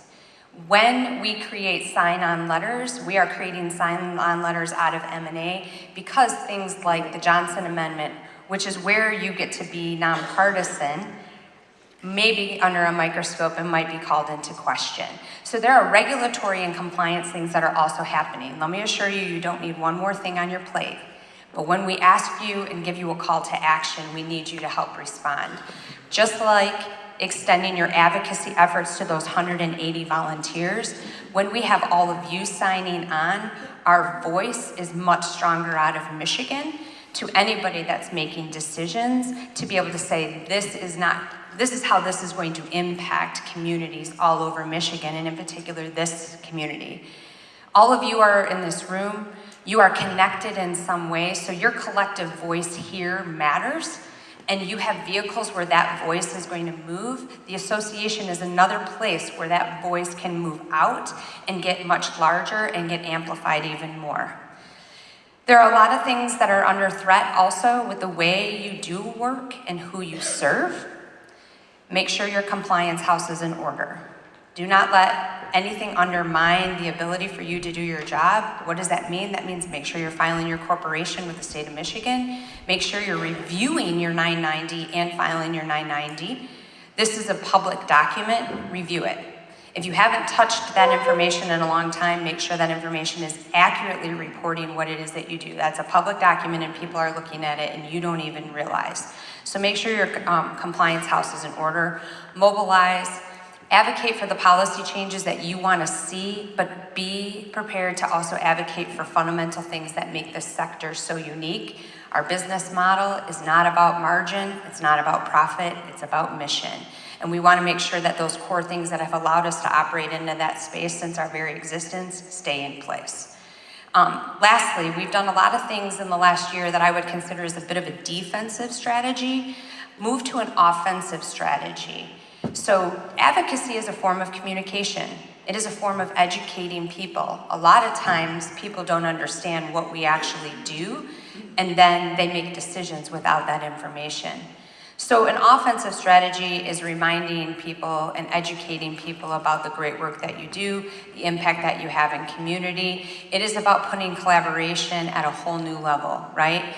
When we create sign-on letters, we are creating sign-on letters out of M&A because things like the Johnson Amendment, which is where you get to be nonpartisan, maybe under a microscope and might be called into question. So there are regulatory and compliance things that are also happening. Let me assure you, you don't need one more thing on your plate. But when we ask you and give you a call to action, we need you to help respond. Just like extending your advocacy efforts to those 180 volunteers, when we have all of you signing on, our voice is much stronger out of Michigan to anybody that's making decisions to be able to say, this is how this is going to impact communities all over Michigan, and in particular this community. All of you are in this room, you are connected in some way, so your collective voice here matters, and you have vehicles where that voice is going to move. The association is another place where that voice can move out and get much larger and get amplified even more. There are a lot of things that are under threat also with the way you do work and who you serve. Make sure your compliance house is in order. Do not let anything undermine the ability for you to do your job. What does that mean? That means make sure you're filing your corporation with the state of Michigan. Make sure you're reviewing your 990 and filing your 990. This is a public document, review it. If you haven't touched that information in a long time, make sure that information is accurately reporting what it is that you do. That's a public document and people are looking at it and you don't even realize. So make sure your compliance house is in order. Mobilize, advocate for the policy changes that you want to see, but be prepared to also advocate for fundamental things that make this sector so unique. Our business model is not about margin, it's not about profit, it's about mission. And we want to make sure that those core things that have allowed us to operate into that space since our very existence stay in place. Lastly, we've done a lot of things in the last year that I would consider as a bit of a defensive strategy. Move to an offensive strategy. So advocacy is a form of communication. It is a form of educating people. A lot of times people don't understand what we actually do, and then they make decisions without that information. So an offensive strategy is reminding people and educating people about the great work that you do, the impact that you have in community. It is about putting collaboration at a whole new level, right?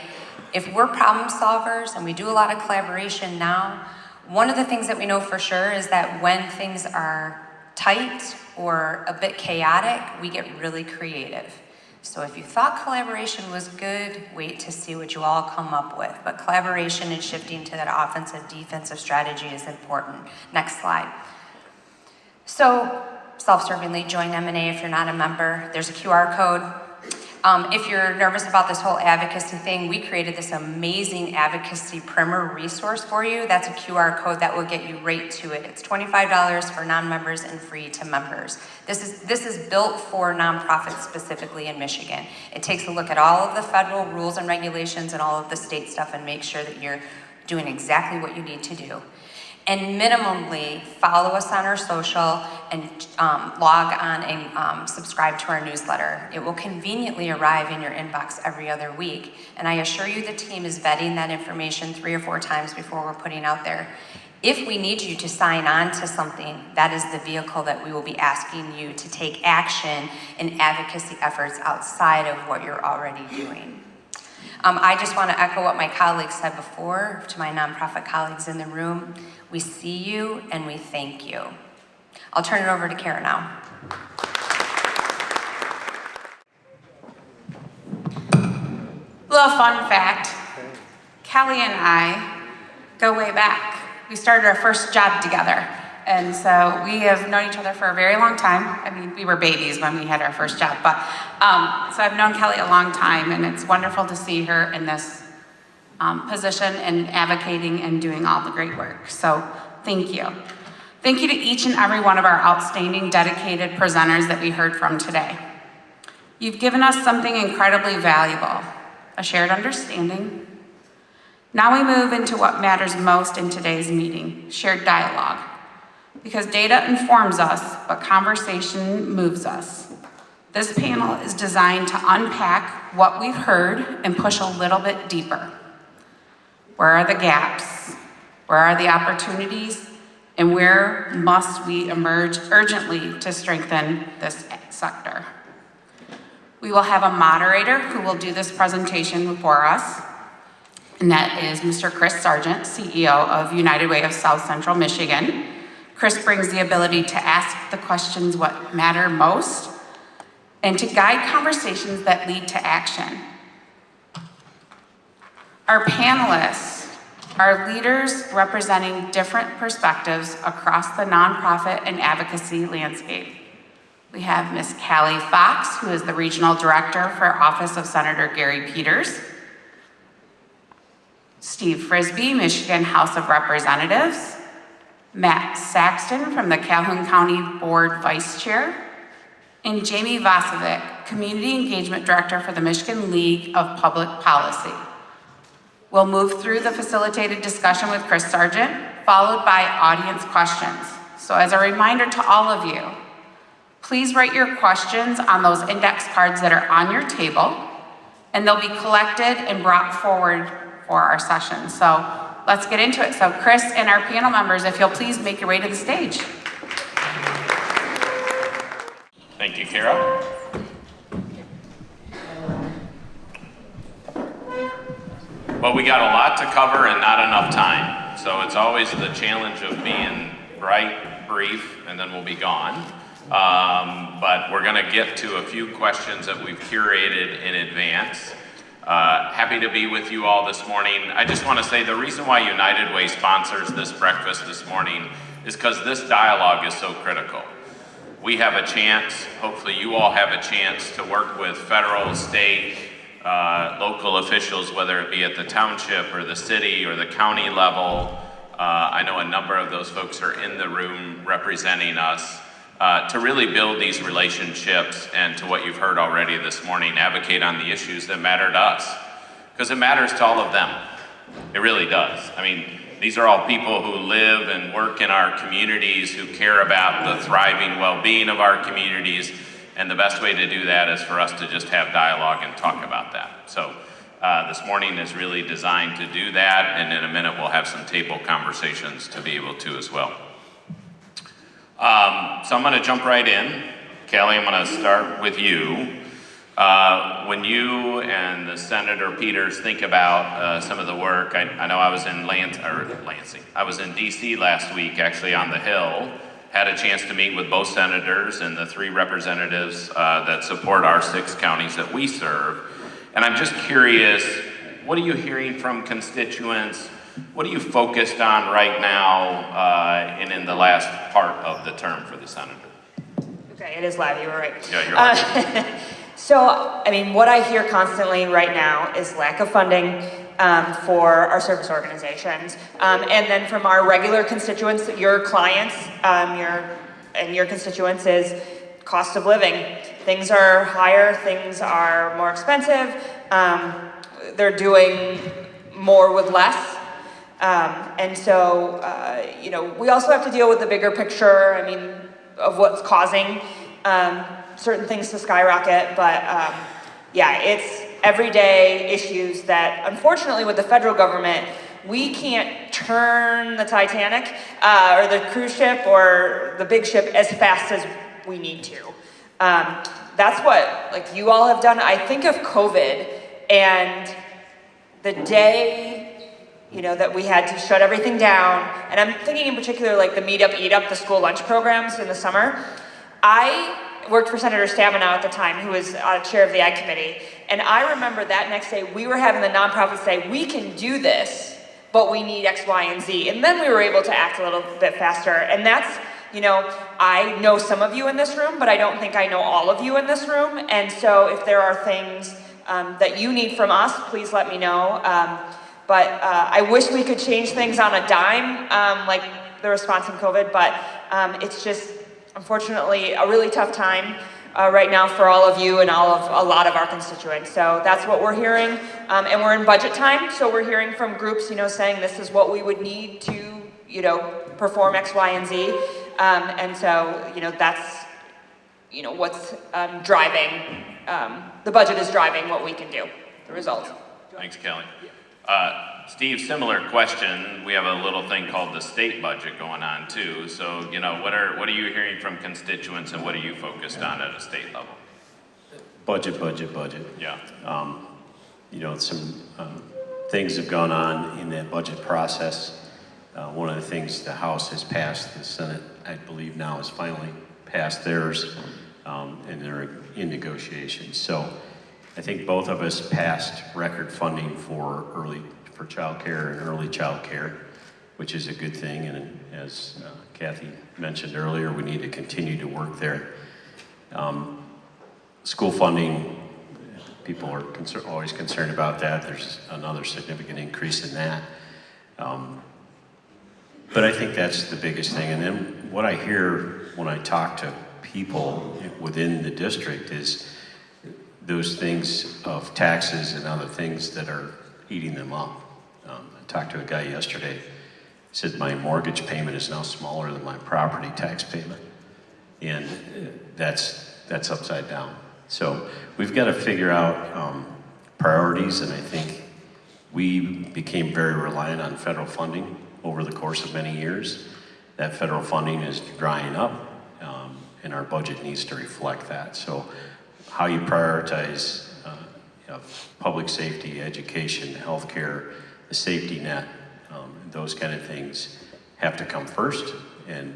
If we're problem solvers, and we do a lot of collaboration now, one of the things that we know for sure is that when things are tight or a bit chaotic, we get really creative. So if you thought collaboration was good, wait to see what you all come up with. But collaboration and shifting to that offensive, defensive strategy is important. Next slide. So self-servingly join M&A if you're not a member. There's a QR code. If you're nervous about this whole advocacy thing, we created this amazing advocacy primer resource for you. That's a QR code that will get you right to it. It's $25 for non-members and free to members. This is built for nonprofits specifically in Michigan. It takes a look at all of the federal rules and regulations and all of the state stuff and make sure that you're doing exactly what you need to do. And minimally follow us on our social and log on and subscribe to our newsletter. It will conveniently arrive in your inbox every other week. And I assure you the team is vetting that information 3 or 4 times before we're putting out there. If we need you to sign on to something, that is the vehicle that we will be asking you to take action in advocacy efforts outside of what you're already doing. I just want to echo what my colleagues said before to my nonprofit colleagues in the room. We see you and we thank you. I'll turn it over to Carey now. Little fun fact, Kelley and I go way back. We started our first job together. And so we have known each other for a very long time. I mean, we were babies when we had our first job, but so I've known Kelley a long time, and it's wonderful to see her in this position and advocating and doing all the great work. So thank you. Thank you to each and every one of our outstanding, dedicated presenters that we heard from today. You've given us something incredibly valuable, a shared understanding, Now we move into what matters most in today's meeting, shared dialogue. Because data informs us, but conversation moves us. This panel is designed to unpack what we've heard and push a little bit deeper. Where are the gaps? Where are the opportunities? And where must we emerge urgently to strengthen this sector? We will have a moderator who will do this presentation for us, and that is Mr. Chris Sargent, CEO of United Way of South Central Michigan. Chris brings the ability to ask the questions what matter most and to guide conversations that lead to action. Our panelists are leaders representing different perspectives across the nonprofit and advocacy landscape. We have Ms. Callie Fox, who is the Regional Director for Office of Senator Gary Peters. Steve Frisbie, Michigan House of Representatives. Matt Saxton from the Calhoun County Board Vice Chair. And Jayme Vosovic, Community Engagement Director for the Michigan League of Public Policy. We'll move through the facilitated discussion with Chris Sargent, followed by audience questions. So as a reminder to all of you, please write your questions on those index cards that are on your table, and they'll be collected and brought forward for our session. So let's get into it. So Chris and our panel members, if you'll please make your way to the stage. Thank you, Kara. Well, we got a lot to cover and not enough time. So it's always the challenge of being bright, brief, and then we'll be gone. But we're gonna get to a few questions that we've curated in advance. Happy to be with you all this morning. I just wanna say the reason why United Way sponsors this breakfast this morning is because this dialogue is so critical. We have a chance, hopefully you all have a chance to work with federal, state, local officials, whether it be at the township or the city or the county level. I know a number of those folks are in the room representing us to really build these relationships and, to what you've heard already this morning, advocate on the issues that matter to us. Because it matters to all of them. It really does. I mean, these are all people who live and work in our communities, who care about the thriving well-being of our communities. And the best way to do that is for us to just have dialogue and talk about that. So this morning is really designed to do that, and in a minute we'll have some table conversations to be able to as well. So I'm gonna jump right in. Kelley, I'm gonna start with you. When you and the Senator Peters think about some of the work, I know I was in Lansing. I was in DC last week, actually on the Hill. Had a chance to meet with both senators and the 3 representatives that support our 6 counties that we serve. And I'm just curious, what are you hearing from constituents? What are you focused on right now and in the last part of the term for the senator? Okay, it is live, you were right. Yeah, you're right. So, I mean, what I hear constantly right now is lack of funding for our service organizations. And then from our regular constituents, your clients, your constituents is cost of living. Things are higher, things are more expensive. They're doing more with less. And so, you know, we also have to deal with the bigger picture, I mean, of what's causing certain things to skyrocket. But yeah, it's everyday issues that, unfortunately, with the federal government, we can't turn the Titanic or the cruise ship or the big ship as fast as we need to. That's what, like, you all have done. I think of COVID and the day, you know, that we had to shut everything down, and I'm thinking in particular like the Meet Up, Eat Up, the school lunch programs in the summer. I worked for Senator Stabenow at the time, who was chair of the Ag Committee, and I remember that next day we were having the nonprofits say, we can do this, but we need X, Y, and Z. And then we were able to act a little bit faster. And that's, you know, I know some of you in this room, but I don't think I know all of you in this room. And so if there are things that you need from us, please let me know. But I wish we could change things on a dime, like the response in COVID, but it's just, unfortunately, a really tough time. right now for all of you and a lot of our constituents. So that's what we're hearing, and we're in budget time, so we're hearing from groups, saying this is what we would need to, perform X, Y, and Z, and so, that's, what's driving, the budget is driving what we can do, the results. Thanks, Kelley. Steve, similar question. We have a little thing called the state budget going on too. So, what are you hearing from constituents, and what are you focused on at a state level? Budget. Yeah. Some things have gone on in that budget process. One of the things the House has passed, the Senate, I believe now has finally passed theirs, and they're in negotiations. So I think both of us passed record funding for child care and early child care, which is a good thing. And as Kathy mentioned earlier, we need to continue to work there. School funding, people are always concerned about that. There's another significant increase in that. But I think that's the biggest thing. And then what I hear when I talk to people within the district is those things of taxes and other things that are eating them up. I talked to a guy yesterday, he said my mortgage payment is now smaller than my property tax payment. And that's upside down. So we've got to figure out priorities, and I think we became very reliant on federal funding over the course of many years. That federal funding is drying up, and our budget needs to reflect that. So how you prioritize public safety, education, healthcare, the safety net, those kind of things have to come first, and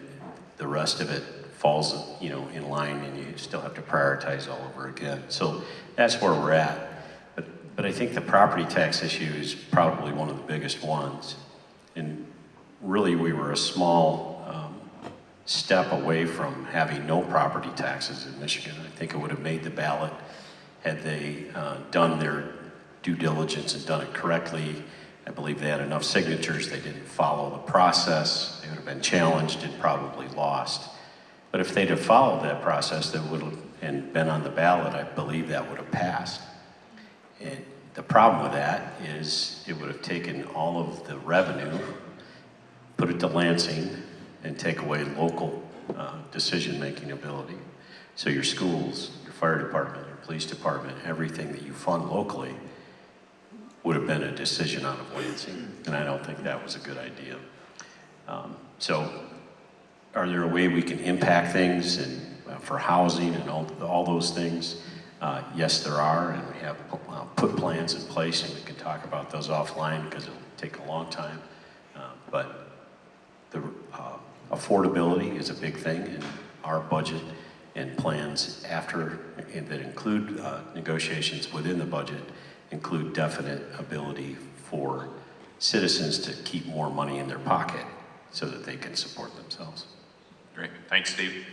the rest of it falls, in line, and you still have to prioritize all over again. So that's where we're at. But I think the property tax issue is probably one of the biggest ones. And really, we were a small step away from having no property taxes in Michigan. I think it would have made the ballot had they done their due diligence and done it correctly. I believe they had enough signatures. They didn't follow the process. They would have been challenged and probably lost. But if they'd have followed that process, they would have and been on the ballot, I believe that would have passed. And the problem with that is it would have taken all of the revenue, put it to Lansing, and take away local decision-making ability. So your schools, your fire department, your police department, everything that you fund locally would have been a decision out of Lansing, and I don't think that was a good idea. So are there a way we can impact things and for housing and all those things? Yes, there are, and we have put plans in place, and we can talk about those offline because it'll take a long time. But the affordability is a big thing in our budget, and plans after that include negotiations within the budget include definite ability for citizens to keep more money in their pocket so that they can support themselves. Great, thanks, Steve.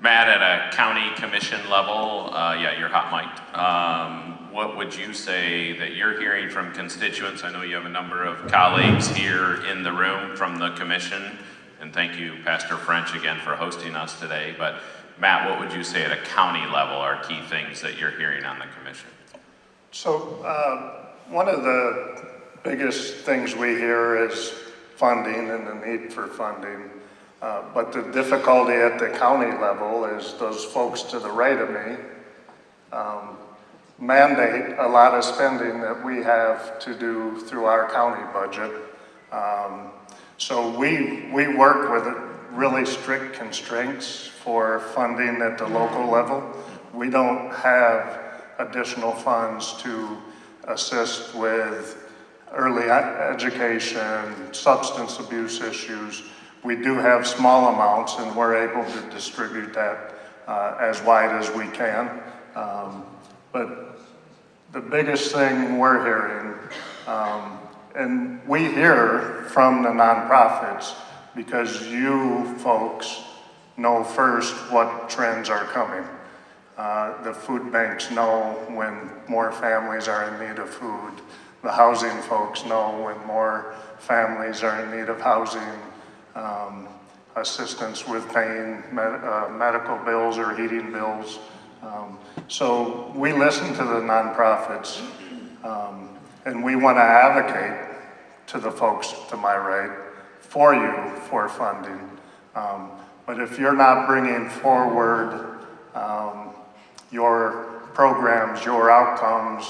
Matt, at a county commission level, you're hot mic'd. What would you say that you're hearing from constituents? I know you have a number of colleagues here in the room from the commission, and thank you, Pastor French, again for hosting us today. But Matt, what would you say at a county level are key things that you're hearing on the commission? So one of the biggest things we hear is funding and the need for funding. But the difficulty at the county level is those folks to the right of me mandate a lot of spending that we have to do through our county budget. So we work with really strict constraints for funding at the local level. We don't have additional funds to assist with early education, substance abuse issues. We do have small amounts, and we're able to distribute that as wide as we can. But the biggest thing we're hearing, and we hear from the nonprofits because you folks know first what trends are coming. The food banks know when more families are in need of food. The housing folks know when more families are in need of housing. Assistance with paying medical bills or heating bills. So we listen to the nonprofits, and we want to advocate to the folks to my right for you for funding. But if you're not bringing forward your programs, your outcomes,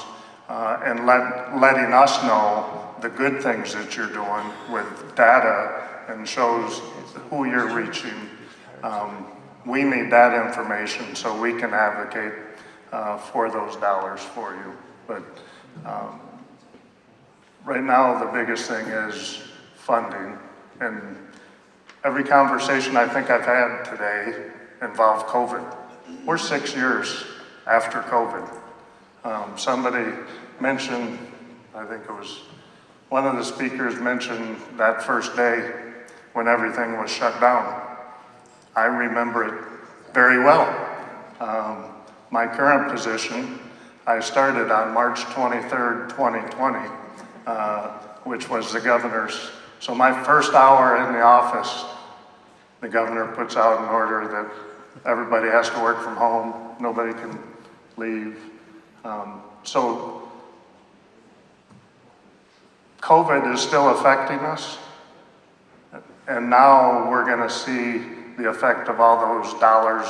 and letting us know the good things that you're doing with data and shows who you're reaching, we need that information so we can advocate for those dollars for you. But right now, the biggest thing is funding. And every conversation I think I've had today involved COVID. We're 6 years after COVID. Somebody mentioned, I think it was one of the speakers mentioned that first day when everything was shut down. I remember it very well. My current position, I started on March 23rd, 2020, which was the governor's. So my first hour in the office, the governor puts out an order that everybody has to work from home, nobody can leave. So COVID is still affecting us, and now we're going to see the effect of all those dollars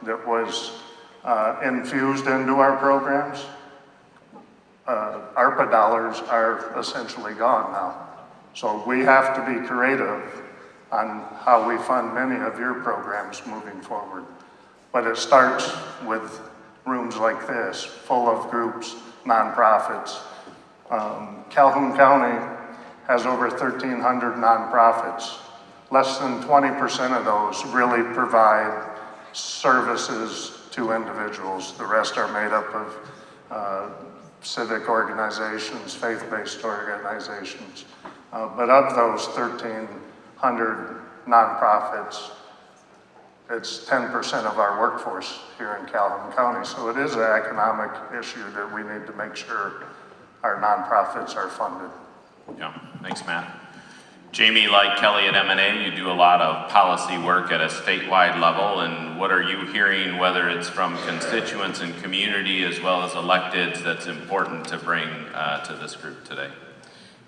that was infused into our programs. ARPA dollars are essentially gone now. So we have to be creative on how we fund many of your programs moving forward. But it starts with rooms like this, full of groups, nonprofits. Calhoun County has over 1,300 nonprofits. Less than 20% of those really provide services to individuals. The rest are made up of civic organizations, faith-based organizations. But of those 1,300 nonprofits, it's 10% of our workforce here in Calhoun County. So it is an economic issue that we need to make sure our nonprofits are funded. Yeah, thanks, Matt. Jayme, like Kelley at M&A, you do a lot of policy work at a statewide level, and what are you hearing, whether it's from constituents and community as well as electeds, that's important to bring to this group today?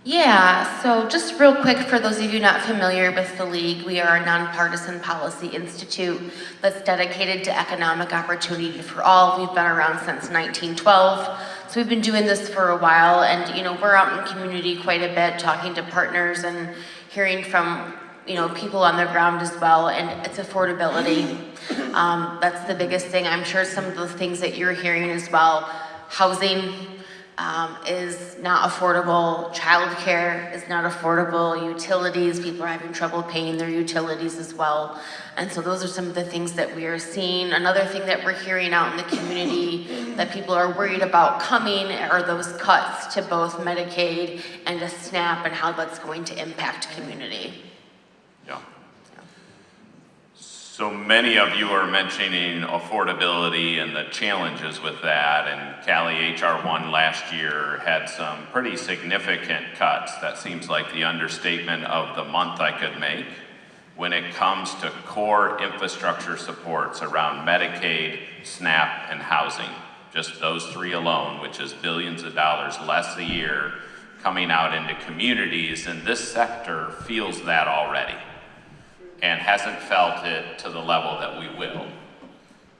Yeah, so just real quick, for those of you not familiar with the League, we are a nonpartisan policy institute that's dedicated to economic opportunity for all. We've been around since 1912, so we've been doing this for a while, and we're out in community quite a bit, talking to partners and hearing from people on the ground as well, and it's affordability. That's the biggest thing. I'm sure some of the things that you're hearing as well. Housing is not affordable, childcare is not affordable, utilities, people are having trouble paying their utilities as well. And so those are some of the things that we are seeing. Another thing that we're hearing out in the community that people are worried about coming are those cuts to both Medicaid and to SNAP and how that's going to impact community. Yeah. So many of you are mentioning affordability and the challenges with that, and Cali HR1 last year had some pretty significant cuts. That seems like the understatement of the month I could make when it comes to core infrastructure supports around Medicaid, SNAP, and housing. Just those three alone, which is billions of dollars less a year coming out into communities, and this sector feels that already and hasn't felt it to the level that we will.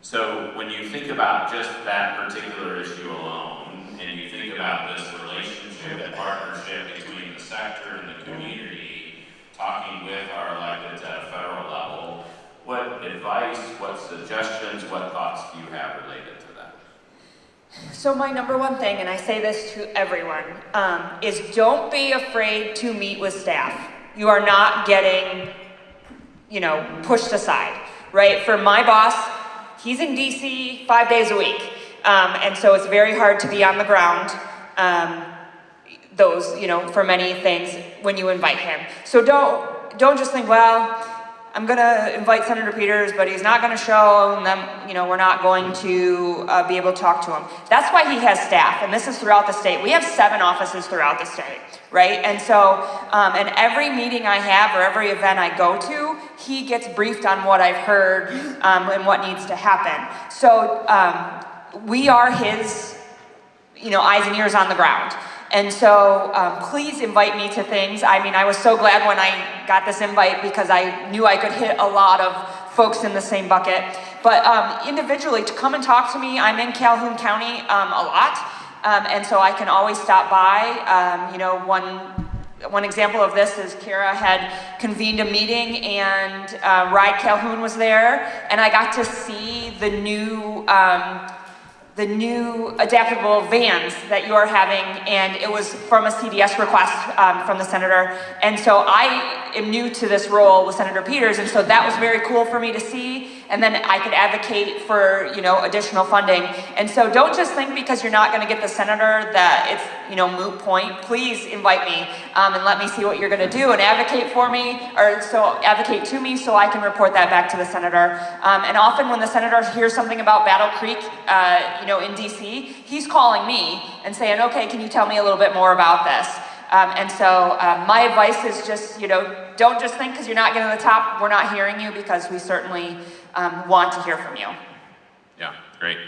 So when you think about just that particular issue alone, and you think about this relationship and partnership between the sector and the community, talking with our electeds at a federal level, what advice, what suggestions, what thoughts do you have related to that? So my number one thing, and I say this to everyone, is don't be afraid to meet with staff. You are not getting pushed aside, right? For my boss, he's in DC 5 days a week. And so it's very hard to be on the ground, for many things when you invite him. So don't just think, well, I'm gonna invite Senator Peters, but he's not gonna show, and then, we're not going to be able to talk to him. That's why he has staff, and this is throughout the state. We have 7 offices throughout the state, right? And so, and every meeting I have or every event I go to, he gets briefed on what I've heard and what needs to happen. So we are his, eyes and ears on the ground. And so please invite me to things. I mean, I was so glad when I got this invite because I knew I could hit a lot of folks in the same bucket. But individually, to come and talk to me, I'm in Calhoun County a lot. And so I can always stop by. One example of this is Kara had convened a meeting and Ride Calhoun was there, and I got to see the new adaptable vans that you're having, and it was from a CDS request from the senator. And so I am new to this role with Senator Peters, and so that was very cool for me to see. And then I could advocate for, additional funding. And so don't just think because you're not gonna get the senator that it's, moot point. Please invite me and let me see what you're gonna do and advocate for me, or so advocate to me so I can report that back to the senator. And often when the senator hears something about Battle Creek, in DC, he's calling me and saying, okay, can you tell me a little bit more about this? And so my advice is just, don't just think because you're not getting to the top, we're not hearing you, because we certainly want to hear from you. Yeah, great.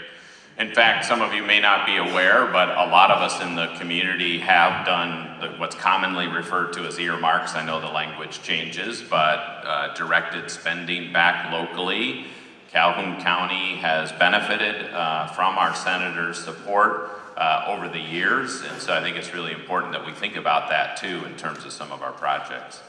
In fact, some of you may not be aware, but a lot of us in the community have done what's commonly referred to as earmarks. I know the language changes, but directed spending back locally. Calhoun County has benefited from our senator's support over the years, and so I think it's really important that we think about that too in terms of some of our projects.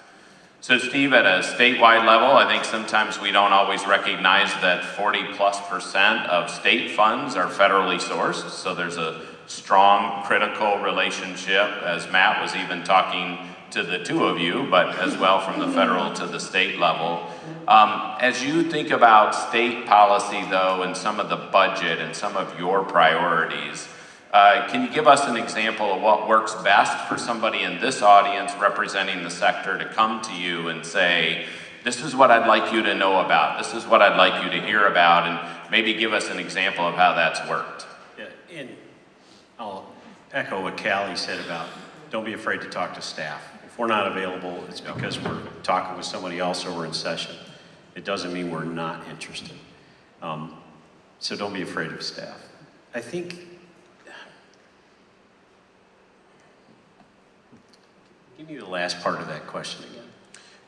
So Steve, at a statewide level, I think sometimes we don't always recognize that 40+% of state funds are federally sourced, so there's a strong critical relationship, as Matt was even talking to the two of you, but as well from the federal to the state level. As you think about state policy though, and some of the budget and some of your priorities, can you give us an example of what works best for somebody in this audience representing the sector to come to you and say, this is what I'd like you to know about, this is what I'd like you to hear about, and maybe give us an example of how that's worked? Yeah, and I'll echo what Kelley said about don't be afraid to talk to staff. If we're not available, it's because we're talking with somebody else or we're in session. It doesn't mean we're not interested. So don't be afraid of staff. I think, give me the last part of that question again.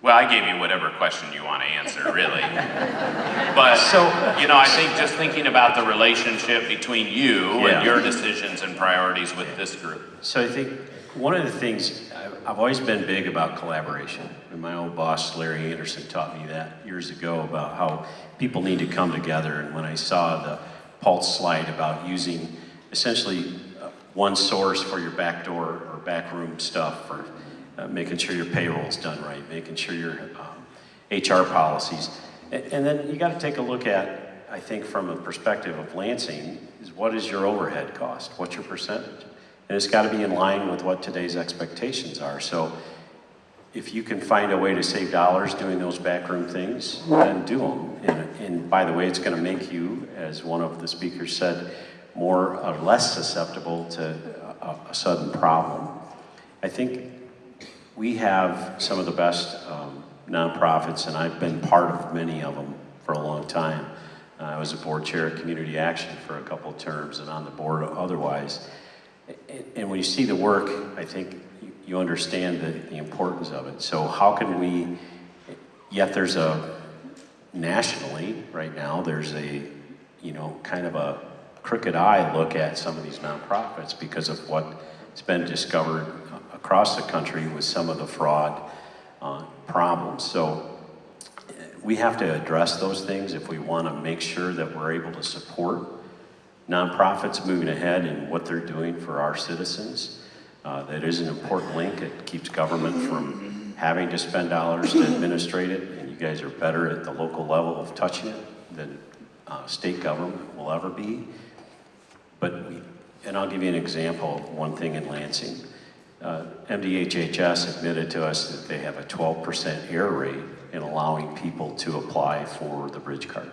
Well, I gave you whatever question you want to answer, really. But, I think just thinking about the relationship between you and your decisions and priorities with this group. So I think one of the things, I've always been big about collaboration. And my old boss, Larry Anderson, taught me that years ago about how people need to come together. And when I saw the Pulse slide about using essentially one source for your backdoor or backroom stuff, for making sure your payroll's done right, making sure your HR policies. And then you got to take a look at, I think from a perspective of Lansing, is what is your overhead cost? What's your percentage? And it's got to be in line with what today's expectations are. So if you can find a way to save dollars doing those backroom things, then do them. And by the way, it's going to make you, as one of the speakers said, more or less susceptible to a sudden problem. I think we have some of the best nonprofits, and I've been part of many of them for a long time. I was a board chair at Community Action for a couple of terms and on the board otherwise. And when you see the work, I think you understand the importance of it. So how can we, yet there's nationally right now, there's a, kind of a crooked eye look at some of these nonprofits because of what's been discovered across the country with some of the fraud problems. So we have to address those things if we want to make sure that we're able to support nonprofits moving ahead in what they're doing for our citizens. That is an important link. It keeps government from having to spend dollars to administrate it, and you guys are better at the local level of touching it than state government will ever be. And I'll give you an example of one thing in Lansing. MDHHS admitted to us that they have a 12% error rate in allowing people to apply for the bridge card.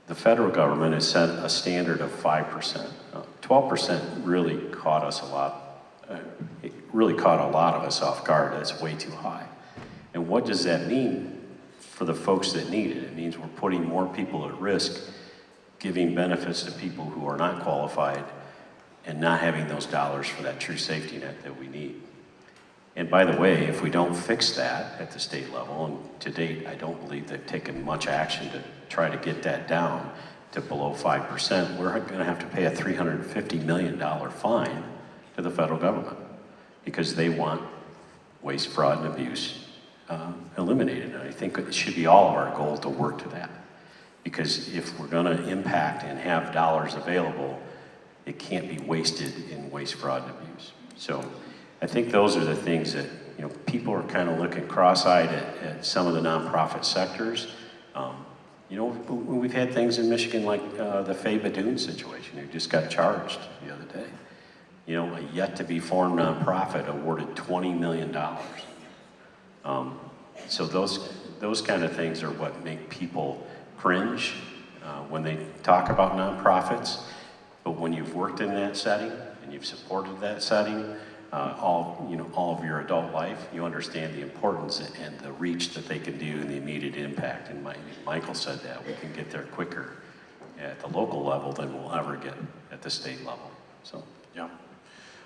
The federal government has set a standard of 5%. 12% really caught us a lot. It really caught a lot of us off guard. That's way too high. And what does that mean? for the folks that need it. It means we're putting more people at risk, giving benefits to people who are not qualified, and not having those dollars for that true safety net that we need. And by the way, if we don't fix that at the state level, and to date, I don't believe they've taken much action to try to get that down to below 5%, we're going to have to pay a $350 million fine to the federal government because they want waste, fraud, and abuse eliminated. And I think it should be all of our goal to work to that. Because if we're going to impact and have dollars available, it can't be wasted in waste, fraud, and abuse. So I think those are the things that, you know, people are kind of looking cross-eyed at some of the nonprofit sectors. You know, we've had things in Michigan like the Faye Badoon situation, who just got charged the other day. You know, a yet-to-be-formed nonprofit awarded $20 million. So those kind of things are what make people cringe when they talk about nonprofits. But when you've worked in that setting and you've supported that setting all of your adult life, you understand the importance and the reach that they can do and the immediate impact. And Michael said that we can get there quicker at the local level than we'll ever get at the state level. So yeah.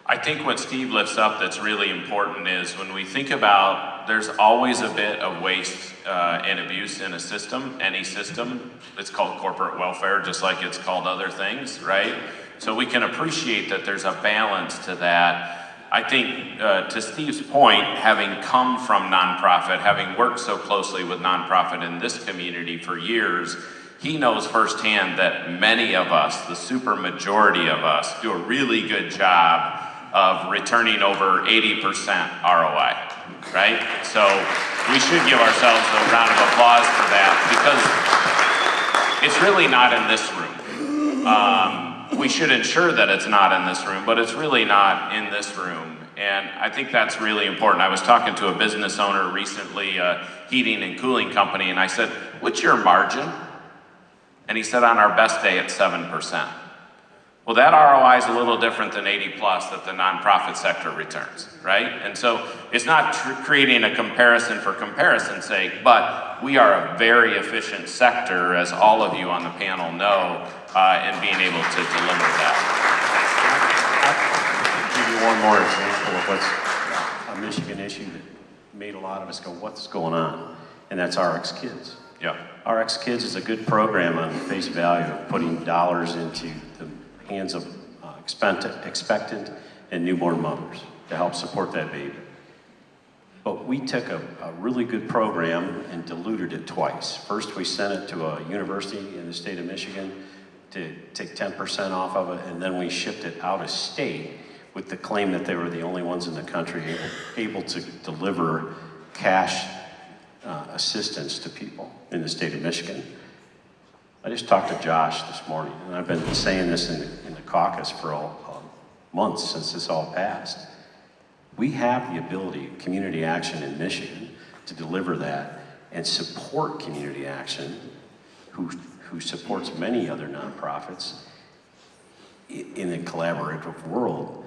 I think what Steve lifts up that's really important is when we think about, there's always a bit of waste and abuse in a system, any system. It's called corporate welfare, just like it's called other things, right? So we can appreciate that there's a balance to that. I think, to Steve's point, having come from nonprofit, having worked so closely with nonprofit in this community for years, he knows firsthand that many of us, the super majority of us, do a really good job of returning over 80% ROI, right? So we should give ourselves a round of applause for that because it's really not in this room. We should ensure that it's not in this room, but it's really not in this room. And I think that's really important. I was talking to a business owner recently, a heating and cooling company, and I said, "What's your margin?" And he said, "On our best day, it's 7%. Well, that ROI is a little different than 80 plus that the nonprofit sector returns, right? And so it's not creating a comparison for comparison's sake, but we are a very efficient sector, as all of you on the panel know, in being able to deliver that. I'll give you one more example of what's a Michigan issue that made a lot of us go, what's going on? And that's RX Kids. Yeah. RX Kids is a good program on face value of putting dollars into the hands of expectant and newborn mothers to help support that baby. But we took a really good program and diluted it twice. First, we sent it to a university in the state of Michigan to take 10% off of it, and then we shipped it out of state with the claim that they were the only ones in the country able to deliver cash assistance to people in the state of Michigan. I just talked to Josh this morning, and I've been saying this in the caucus for months since this all passed. We have the ability, Community Action in Michigan, to deliver that and support Community Action, who supports many other nonprofits in a collaborative world.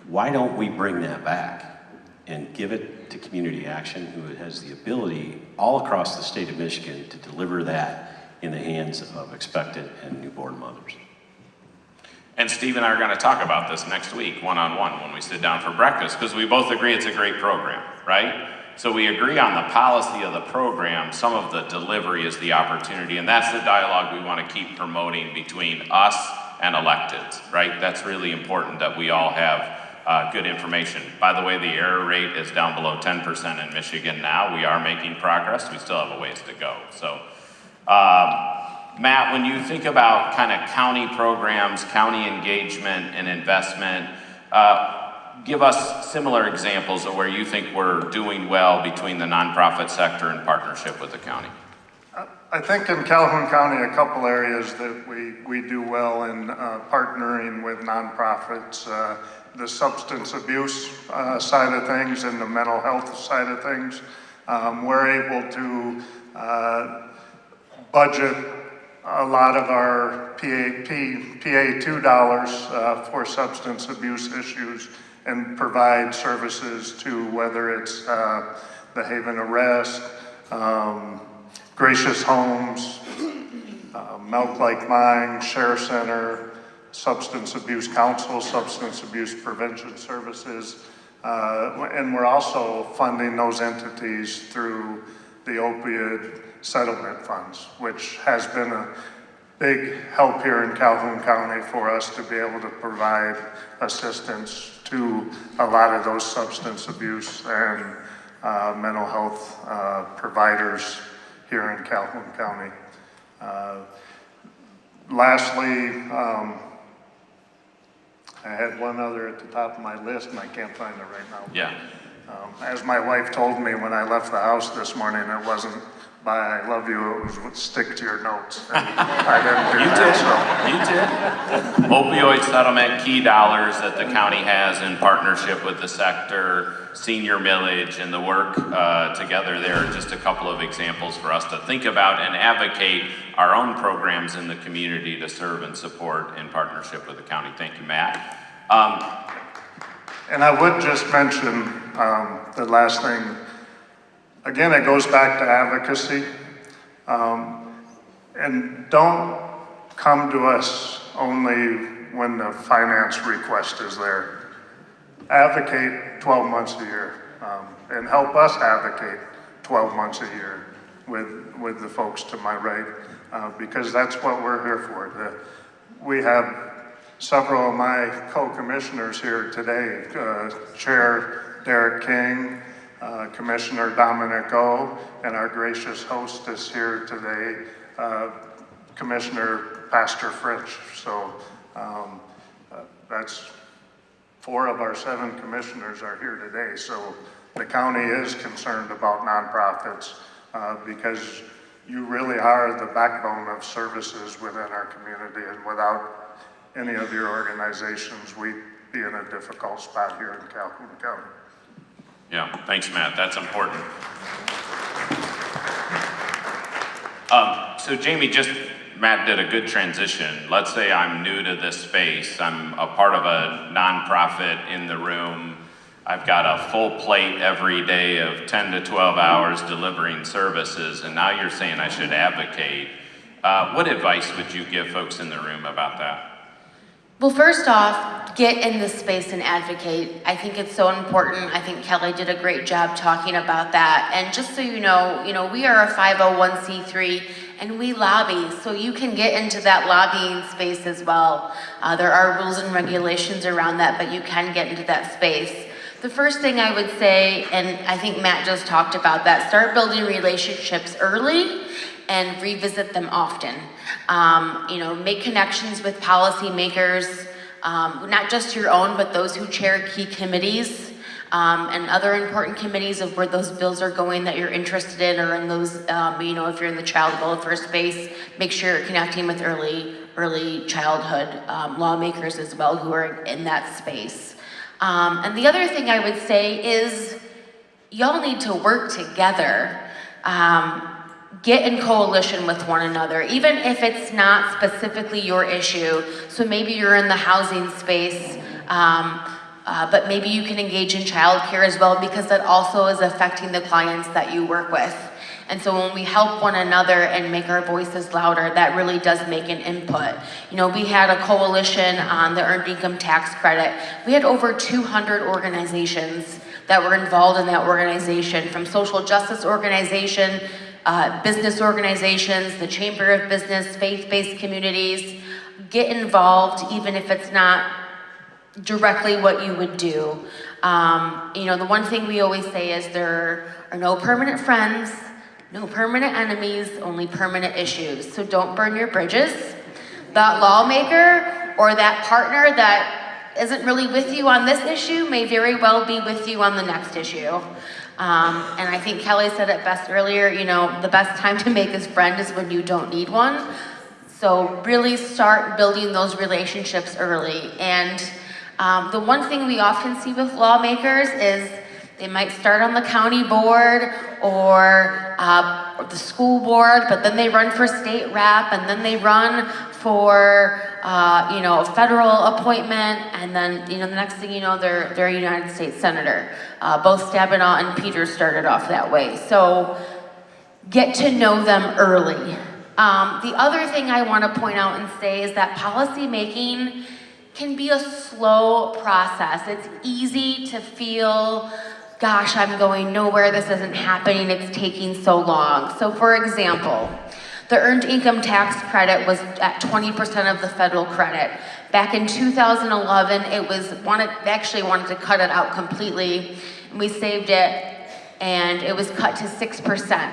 Why don't we bring that back and give it to Community Action, who has the ability all across the state of Michigan to deliver that in the hands of expectant and newborn mothers. And Steve and I are going to talk about this next week, one-on-one, when we sit down for breakfast, because we both agree it's a great program, right? So we agree on the policy of the program. Some of the delivery is the opportunity, and that's the dialogue we want to keep promoting between us and electeds, right? That's really important that we all have good information. By the way, the error rate is down below 10% in Michigan now. We are making progress. We still have a ways to go. So, Matt, when you think about kind of county programs, county engagement and investment, give us similar examples of where you think we're doing well between the nonprofit sector in partnership with the county. I think in Calhoun County, a couple areas that we do well in partnering with nonprofits, the substance abuse side of things and the mental health side of things. We're able to budget a lot of our PA2 dollars for substance abuse issues and provide services to whether it's the Haven Arrest, Gracious Homes, Milk Like Mine, Share Center, Substance Abuse Council, Substance Abuse Prevention Services, and we're also funding those entities through the opioid settlement funds, which has been a big help here in Calhoun County for us to be able to provide assistance to a lot of those substance abuse and mental health providers here in Calhoun County. Lastly, I had one other at the top of my list and I can't find it right now. Yeah. As my wife told me when I left the house this morning, it wasn't by I love you, it was stick to your notes. And I didn't do that, You did. Opioid settlement, key dollars that the county has in partnership with the sector, senior millage, and the work together there are just a couple of examples for us to think about and advocate our own programs in the community to serve and support in partnership with the county. Thank you, Matt. And I would just mention the last thing. Again, it goes back to advocacy. And don't come to us only when the finance request is there. Advocate 12 months a year and help us advocate 12 months a year with the folks to my right because that's what we're here for. We have several of my co-commissioners here today, Chair Derek King, Commissioner Dominic O, and our gracious hostess here today, Commissioner Pastor Fritsch. So that's 4 of our 7 commissioners are here today. So the county is concerned about nonprofits because you really are the backbone of services within our community, and without any of your organizations, we'd be in a difficult spot here in Calhoun County. Yeah, thanks, Matt. That's important. So Jayme, Matt did a good transition. Let's say I'm new to this space. I'm a part of a nonprofit in the room. I've got a full plate every day of 10 to 12 hours delivering services, and now you're saying I should advocate. What advice would you give folks in the room about that? Well, first off, get in this space and advocate. I think it's so important. I think Kelley did a great job talking about that. And just so you know, we are a 501c3 and we lobby, so you can get into that lobbying space as well. There are rules and regulations around that, but you can get into that space. The first thing I would say, and I think Matt just talked about that, start building relationships early and revisit them often. Make connections with policymakers, not just your own, but those who chair key committees and other important committees of where those bills are going that you're interested in, or in those, if you're in the child welfare space, make sure you're connecting with early childhood lawmakers as well who are in that space. And the other thing I would say is y'all need to work together. Get in coalition with one another, even if it's not specifically your issue. So maybe you're in the housing space, but maybe you can engage in childcare as well, because that also is affecting the clients that you work with. And so when we help one another and make our voices louder, that really does make an input. We had a coalition on the earned income tax credit. We had over 200 organizations that were involved in that organization, from social justice organization, business organizations, the Chamber of Business, faith-based communities. Get involved, even if it's not directly what you would do. The one thing we always say is there are no permanent friends, no permanent enemies, only permanent issues. So don't burn your bridges. That lawmaker or that partner that isn't really with you on this issue may very well be with you on the next issue. And I think Kelley said it best earlier, the best time to make a friend is when you don't need one. So really start building those relationships early. And the one thing we often see with lawmakers is they might start on the county board or the school board, but then they run for state rep, and then they run for a federal appointment, and then the next thing you know, they're a United States senator. Both Stabenow and Peters started off that way. So get to know them early. The other thing I want to point out and say is that policy making can be a slow process. It's easy to feel, gosh, I'm going nowhere, this isn't happening, it's taking so long. So for example, the earned income tax credit was at 20% of the federal credit. Back in 2011, they actually wanted to cut it out completely, and we saved it, and it was cut to 6%.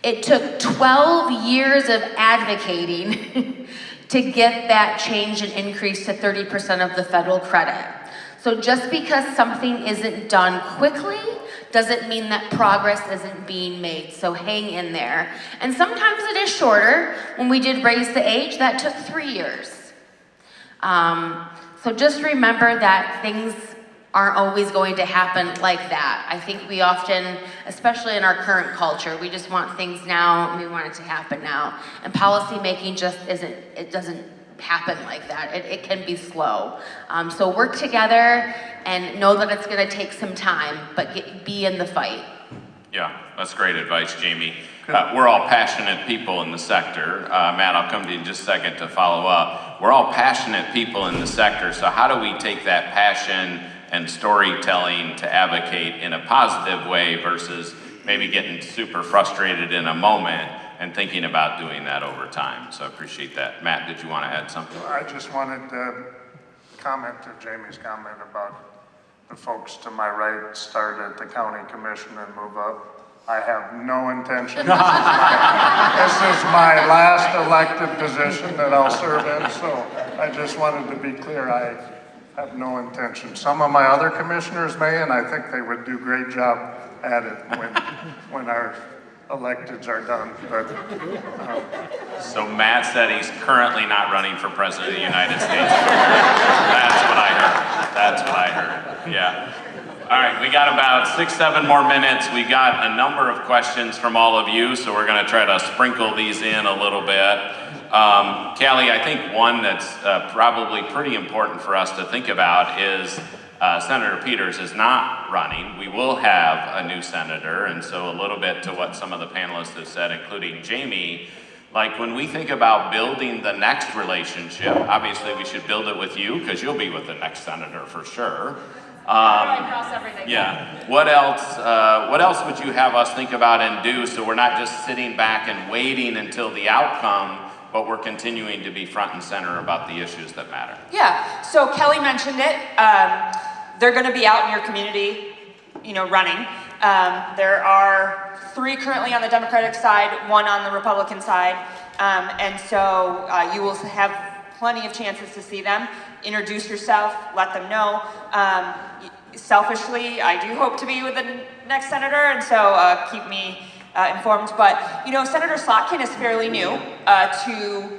It took 12 years of advocating to get that change and increase to 30% of the federal credit. So just because something isn't done quickly doesn't mean that progress isn't being made. So hang in there. And sometimes it is shorter. When we did raise the age, that took 3 years. So just remember that things aren't always going to happen like that. I think we often, especially in our current culture, we just want things now and we want it to happen now. And policy making just doesn't happen like that. It can be slow. So work together and know that it's gonna take some time, but be in the fight. Yeah, that's great advice, Jayme. We're all passionate people in the sector. Matt, I'll come to you in just a second to follow up. We're all passionate people in the sector, so how do we take that passion and storytelling to advocate in a positive way versus maybe getting super frustrated in a moment and thinking about doing that over time? So I appreciate that. Matt, did you want to add something? I just wanted to comment to Jayme's comment about the folks to my right start at the county commission and move up. I have no intention. This is my last elected position that I'll serve in, so I just wanted to be clear. I have no intention. Some of my other commissioners may, and I think they would do a great job at it when our electeds are done. But So Matt said he's currently not running for president of the United States. That's what I heard. Yeah. All right, we got about 6-7 more minutes. We got a number of questions from all of you, so we're going to try to sprinkle these in a little bit. Kelley, I think one that's probably pretty important for us to think about is Senator Peters is not running. We will have a new senator, and so a little bit to what some of the panelists have said, including Jayme, like when we think about building the next relationship, obviously we should build it with you because you'll be with the next senator for sure. Yeah. What else would you have us think about and do so we're not just sitting back and waiting until the outcome, but we're continuing to be front and center about the issues that matter? Yeah, so Kelley mentioned it. They're gonna be out in your community, running. There are 3 currently on the Democratic side, 1 on the Republican side. And so you will have plenty of chances to see them. Introduce yourself, let them know. Selfishly, I do hope to be with the next senator, and so keep me informed. But, Senator Slotkin is fairly new to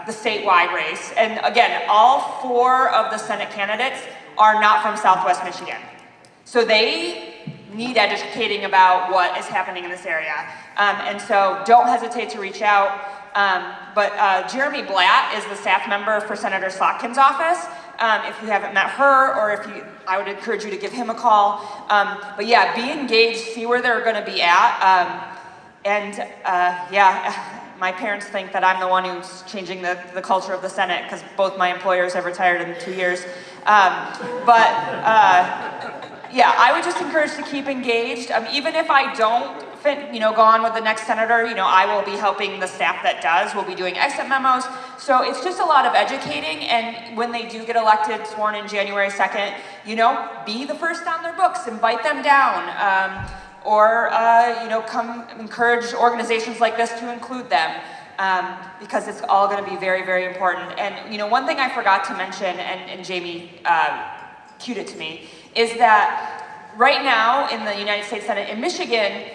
the statewide race. And again, all 4 of the Senate candidates are not from Southwest Michigan. So they need educating about what is happening in this area. And so don't hesitate to reach out. But Jeremy Blatt is the staff member for Senator Slotkin's office. If you haven't met her, or I would encourage you to give him a call. But yeah, be engaged, see where they're gonna be at. My parents think that I'm the one who's changing the culture of the Senate because both my employers have retired in 2 years. I would just encourage to keep engaged. Even if I don't go on with the next senator, I will be helping the staff that does. We'll be doing exit memos. So it's just a lot of educating, and when they do get elected, sworn in January 2nd, be the first on their books, invite them down, come encourage organizations like this to include them, because it's all gonna be very, very important. And one thing I forgot to mention, and Jayme cued it to me, is that right now in the United States Senate in Michigan,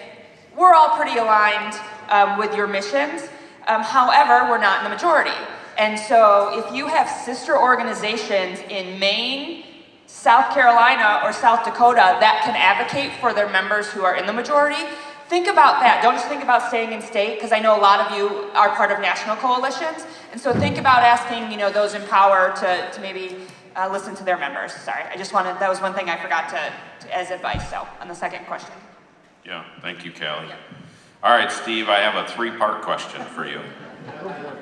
we're all pretty aligned with your missions. However, we're not in the majority. And so if you have sister organizations in Maine, South Carolina, or South Dakota that can advocate for their members who are in the majority, think about that. Don't just think about staying in state, because I know a lot of you are part of national coalitions. And so think about asking, those in power to maybe listen to their members. Sorry, that was one thing I forgot to as advice, so, on the second question. Yeah, thank you, Kelley. All right, Steve, I have a three-part question for you.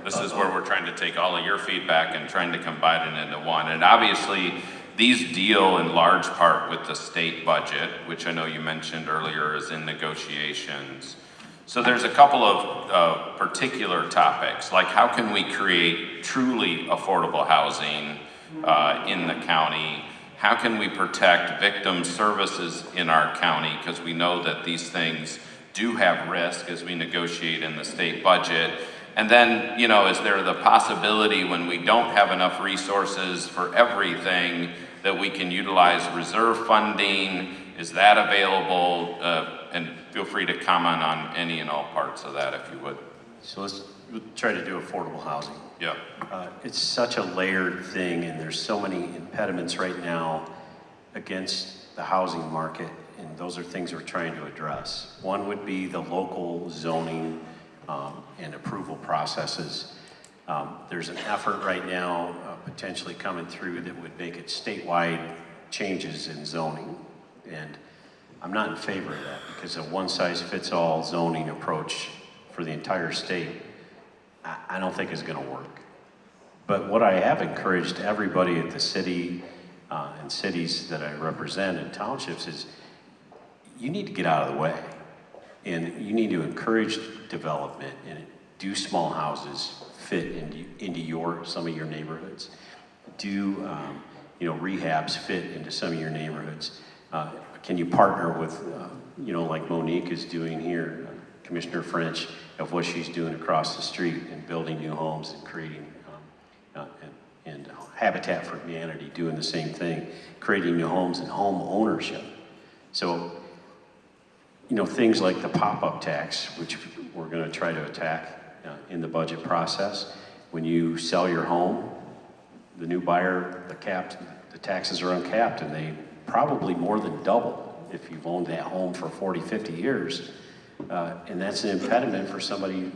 This is where we're trying to take all of your feedback and trying to combine it into one. And obviously, these deal in large part with the state budget, which I know you mentioned earlier is in negotiations. So there's a couple of particular topics, like how can we create truly affordable housing in the county? How can we protect victim services in our county? Because we know that these things do have risk as we negotiate in the state budget. And then, you know, is there the possibility when we don't have enough resources for everything that we can utilize reserve funding? Is that available? And feel free to comment on any and all parts of that if you would. So we'll try to do affordable housing. Yeah. It's such a layered thing, and there's so many impediments right now against the housing market, and those are things we're trying to address. One would be the local zoning and approval processes. There's an effort right now potentially coming through that would make it statewide changes in zoning, and I'm not in favor of that because a one-size-fits-all zoning approach for the entire state I don't think is going to work. But what I have encouraged everybody at the city and cities that I represent and townships is you need to get out of the way, and you need to encourage development and do small houses fit into some of your neighborhoods. Do rehabs fit into some of your neighborhoods? Can you partner with like Monique is doing here, Commissioner French, of what she's doing across the street and building new homes and creating and Habitat for Humanity doing the same thing, creating new homes and home ownership. So, things like the pop-up tax, which we're going to try to attack in the budget process. When you sell your home, the new buyer, the taxes are uncapped, and they probably more than double if you've owned that home for 40, 50 years. And that's an impediment for somebody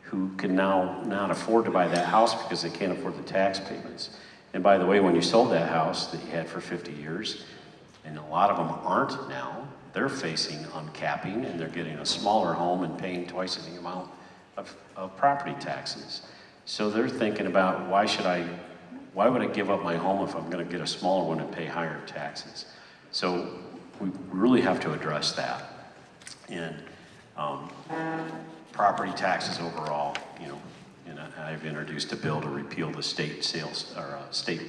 who can now not afford to buy that house because they can't afford the tax payments. And by the way, when you sold that house that you had for 50 years, and a lot of them aren't now, they're facing uncapping and they're getting a smaller home and paying twice the amount of property taxes. So they're thinking about why would I give up my home if I'm going to get a smaller one and pay higher taxes? So we really have to address that. And property taxes overall, and I've introduced a bill to repeal the state sales or state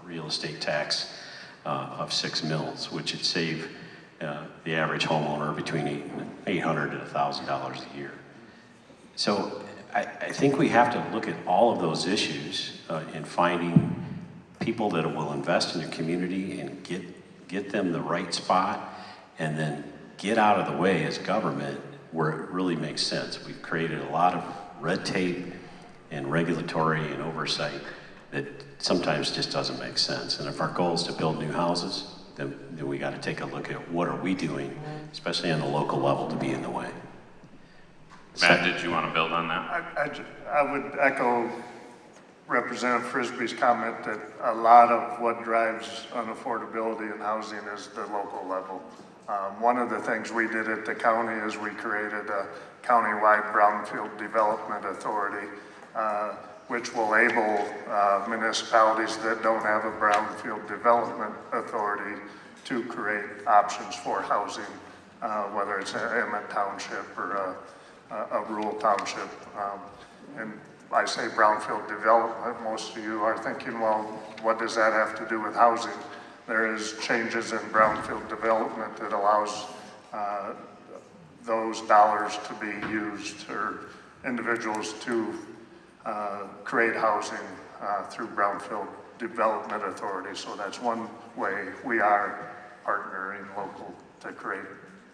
real estate tax of 6 mills, which would save the average homeowner between $800 and $1,000 a year. So I think we have to look at all of those issues in finding people that will invest in your community and get them the right spot, and then get out of the way as government where it really makes sense. We've created a lot of red tape and regulatory and oversight that sometimes just doesn't make sense. And if our goal is to build new houses, then we got to take a look at what are we doing, especially on the local level, to be in the way. Matt, did you want to build on that? I would echo Representative Frisbee's comment that a lot of what drives unaffordability in housing is the local level. One of the things we did at the county is we created a countywide brownfield development authority, which will enable municipalities that don't have a brownfield development authority to create options for housing, whether it's an Emmett Township or a rural township. And I say brownfield development, most of you are thinking, well, what does that have to do with housing? There is changes in brownfield development that allows those dollars to be used, or individuals to create housing through brownfield development authority. So that's one way we are partnering local to create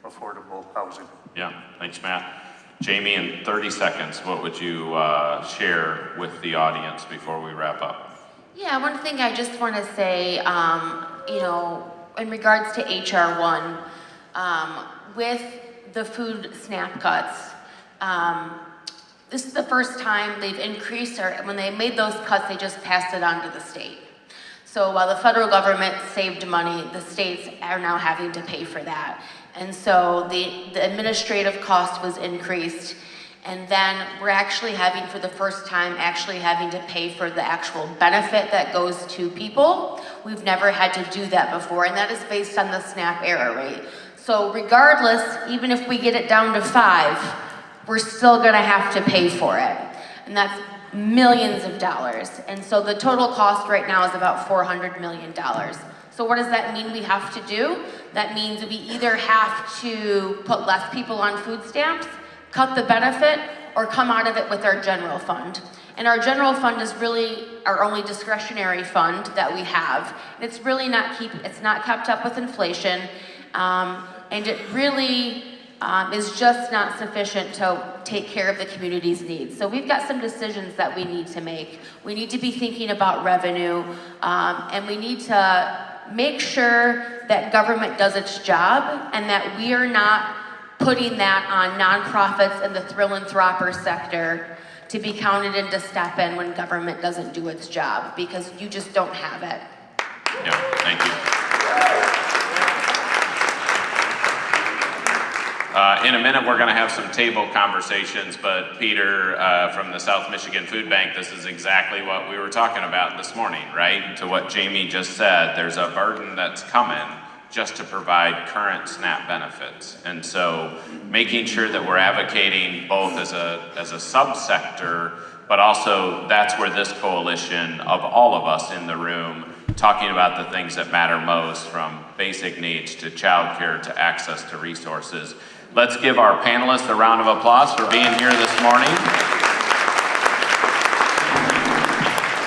affordable housing. Yeah, thanks, Matt. Jayme, in 30 seconds, what would you share with the audience before we wrap up? Yeah, one thing I just want to say, in regards to HR 1, with the food SNAP cuts, this is the first time they've increased, or when they made those cuts, they just passed it on to the state. So while the federal government saved money, the states are now having to pay for that. And so the administrative cost was increased. And then we're actually having, for the first time, having to pay for the actual benefit that goes to people. We've never had to do that before, and that is based on the SNAP error rate. So regardless, even if we get it down to 5, we're still gonna have to pay for it. And that's millions of dollars. And so the total cost right now is about $400 million. So what does that mean we have to do? That means we either have to put less people on food stamps, cut the benefit, or come out of it with our general fund. And our general fund is really our only discretionary fund that we have. It's really it's not kept up with inflation, and it really is just not sufficient to take care of the community's needs. So we've got some decisions that we need to make. We need to be thinking about revenue, and we need to make sure that government does its job and that we are not putting that on nonprofits and the philanthropy sector to be counted into step in when government doesn't do its job, because you just don't have it. Yeah, thank you. In a minute, we're going to have some table conversations, but Peter from the South Michigan Food Bank, this is exactly what we were talking about this morning, right? To what Jayme just said, there's a burden that's coming just to provide current SNAP benefits. And so making sure that we're advocating both as a subsector, but also that's where this coalition of all of us in the room talking about the things that matter most, from basic needs to childcare to access to resources. Let's give our panelists a round of applause for being here this morning.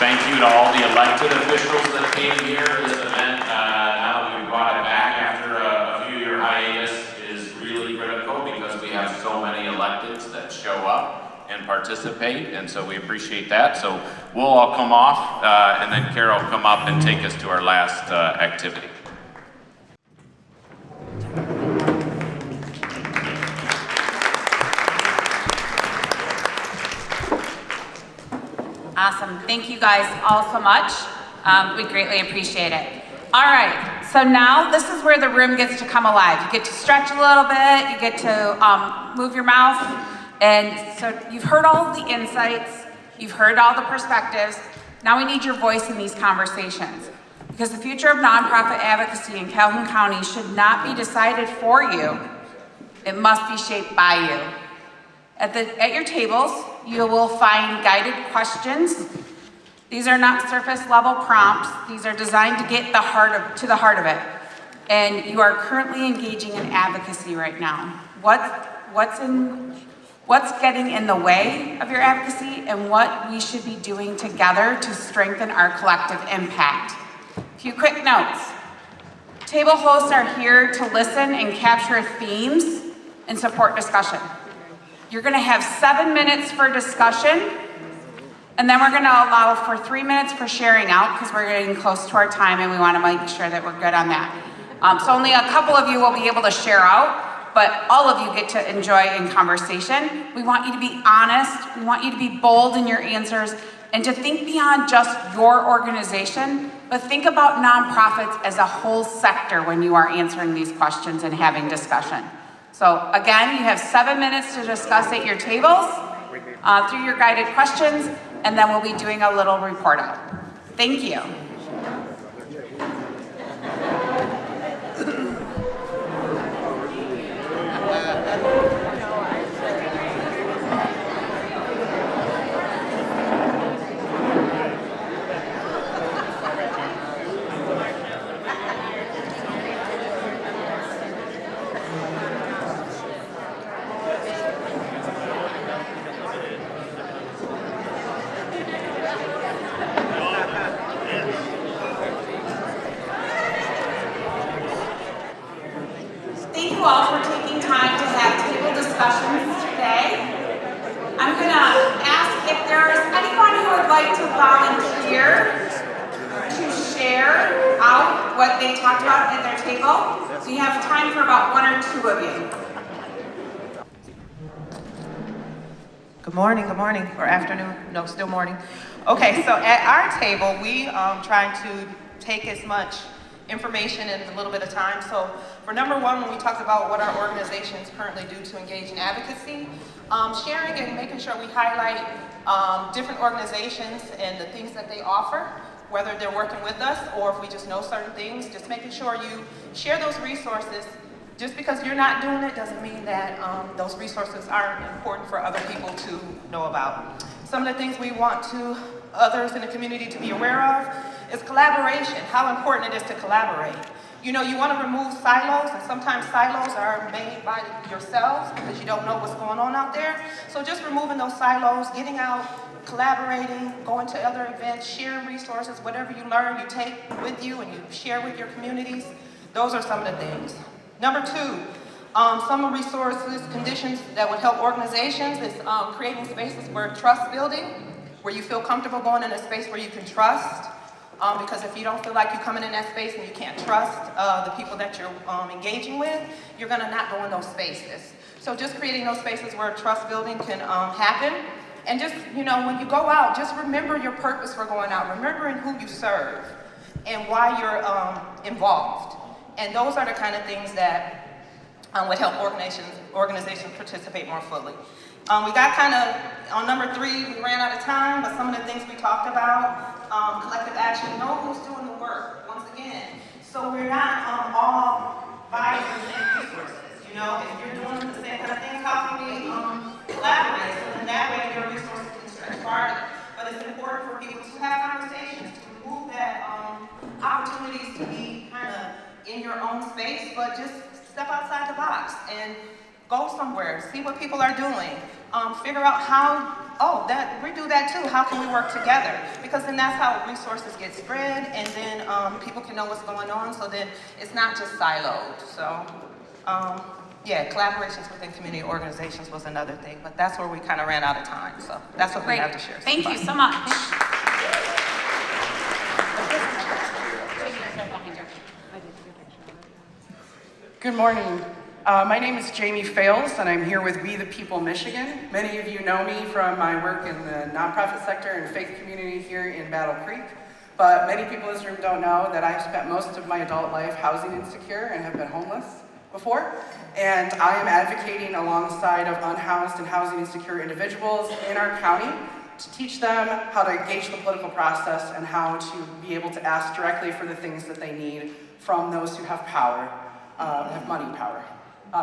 Thank you to all the elected officials that came here. This event, now that we brought it back after a few-year hiatus, is really critical because we have so many electeds that show up and participate, and so we appreciate that. So we'll all come off, and then Carol will come up and take us to our last activity. Awesome. Thank you guys all so much. We greatly appreciate it. All right. So now this is where the room gets to come alive. You get to stretch a little bit. You get to move your mouth. And so you've heard all of the insights. You've heard all the perspectives. Now we need your voice in these conversations, because the future of nonprofit advocacy in Calhoun County should not be decided for you. It must be shaped by you. At your tables, you will find guided questions. These are not surface level prompts. These are designed to get to the heart of it. And you are currently engaging in advocacy right now. What's getting in the way of your advocacy, and what we should be doing together to strengthen our collective impact. A few quick notes. Table hosts are here to listen and capture themes and support discussion. You're gonna have 7 minutes for discussion, and then we're gonna allow for 3 minutes for sharing out, because we're getting close to our time and we wanna make sure that we're good on that. So only a couple of you will be able to share out, but all of you get to enjoy in conversation. We want you to be honest, we want you to be bold in your answers, and to think beyond just your organization, but think about nonprofits as a whole sector when you are answering these questions and having discussion. So again, you have 7 minutes to discuss at your tables through your guided questions, and then we'll be doing a little report out. Thank you. Thank you all for taking time to have table discussions today. I'm going to ask if there is anyone who would like to volunteer to share out what they talked about at their table. We have time for about 1 or 2 of you. Good morning, or afternoon, no, still morning. Okay, so at our table, we trying to take as much information in a little bit of time. So for number one, when we talked about what our organizations currently do to engage in advocacy, sharing and making sure we highlight different organizations and the things that they offer, whether they're working with us or if we just know certain things, just making sure you share those resources. Just because you're not doing it doesn't mean that those resources aren't important for other people to know about. Some of the things we want others in the community to be aware of is collaboration, how important it is to collaborate. You know, you want to remove silos, and sometimes silos are made by yourselves because you don't know what's going on out there. So just removing those silos, getting out, collaborating, going to other events, sharing resources, whatever you learn, you take with you and you share with your communities. Those are some of the things. Number two, some resources, conditions that would help organizations is creating spaces where trust building, where you feel comfortable going in a space where you can trust. Because if you don't feel like you're coming in that space and you can't trust the people that you're engaging with, you're gonna not go in those spaces. So just creating those spaces where trust building can happen. And just, you know, when you go out, just remember your purpose for going out, remembering who you serve and why you're involved. And those are the kind of things that would help organizations participate more fully. We got kind of, on number three, we ran out of time, but some of the things we talked about, collective action, know who's doing the work, once again. So we're not all buying the same resources, you know, if you're doing the same kind of things, how can we collaborate? So then that way your resources can stretch farther. But it's important for people to have conversations, to remove that opportunities to be kind of in your own space, but just step outside the box and go somewhere, see what people are doing, figure out how, we do that too, how can we work together? Because then that's how resources get spread, and then people can know what's going on, so then it's not just siloed. So, yeah, collaborations within community organizations was another thing, but that's where we kind of ran out of time, so that's what we have to share. Thank you so much. Good morning. My name is Jayme Fales, and I'm here with We the People Michigan. Many of you know me from my work in the nonprofit sector and faith community here in Battle Creek, but many people in this room don't know that I've spent most of my adult life housing insecure and have been homeless before, and I am advocating alongside of unhoused and housing insecure individuals in our county to teach them how to engage the political process and how to be able to ask directly for the things that they need from those who have power, have money power.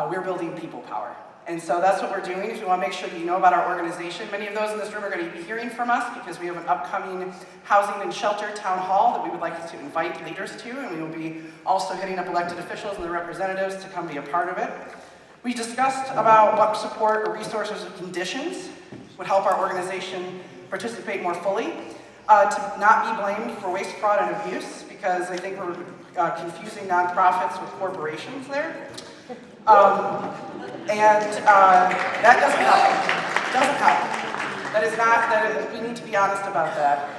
We're building people power. And so that's what we're doing. If you want to make sure that you know about our organization, many of those in this room are going to be hearing from us because we have an upcoming housing and shelter town hall that we would like to invite leaders to, and we will be also hitting up elected officials and their representatives to come be a part of it. We discussed about what support or resources or conditions would help our organization participate more fully, to not be blamed for waste, fraud, and abuse, because I think we're confusing nonprofits with corporations there. That doesn't help. Doesn't help. That is not, we need to be honest about that.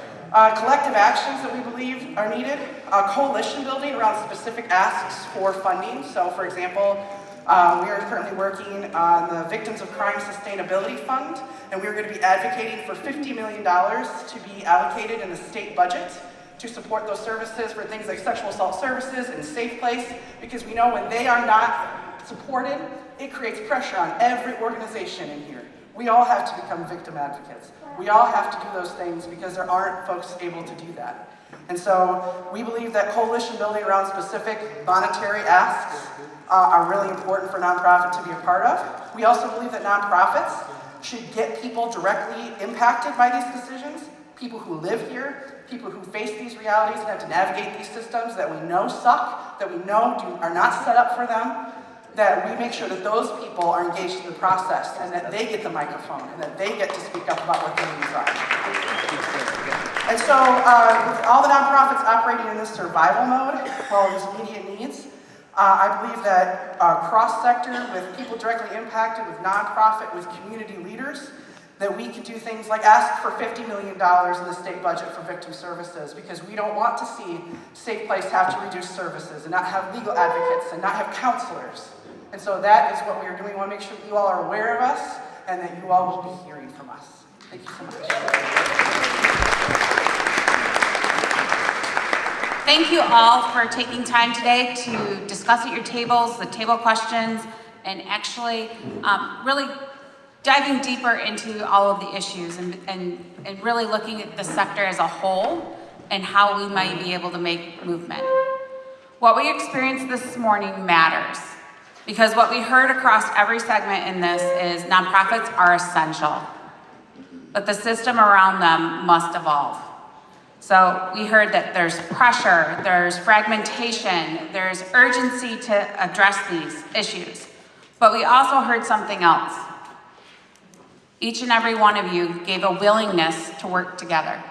Collective actions that we believe are needed. Coalition building around specific asks for funding. So for example, we are currently working on the Victims of Crime Sustainability Fund, and we're going to be advocating for $50 million to be allocated in the state budget to support those services for things like sexual assault services and Safe Place, because we know when they are not supported, it creates pressure on every organization in here. We all have to become victim advocates. We all have to do those things because there aren't folks able to do that. And so we believe that coalition building around specific monetary asks are really important for nonprofit to be a part of. We also believe that nonprofits should get people directly impacted by these decisions, people who live here, people who face these realities and have to navigate these systems that we know suck, that we know are not set up for them, that we make sure that those people are engaged in the process and that they get the microphone and that they get to speak up about what their needs are. And so with all the nonprofits operating in this survival mode, well, these immediate needs, I believe that cross-sector with people directly impacted, with nonprofit, with community leaders, that we can do things like ask for $50 million in the state budget for victim services, because we don't want to see Safe Place have to reduce services and not have legal advocates and not have counselors. And so that is what we are doing. We want to make sure that you all are aware of us and that you all will be hearing from us. Thank you so much. Thank you all for taking time today to discuss at your tables, the table questions, and actually really diving deeper into all of the issues and really looking at the sector as a whole and how we might be able to make movement. What we experienced this morning matters because what we heard across every segment in this is nonprofits are essential, but the system around them must evolve. So we heard that there's pressure, there's fragmentation, there's urgency to address these issues. But we also heard something else. Each and every one of you gave a willingness to work together.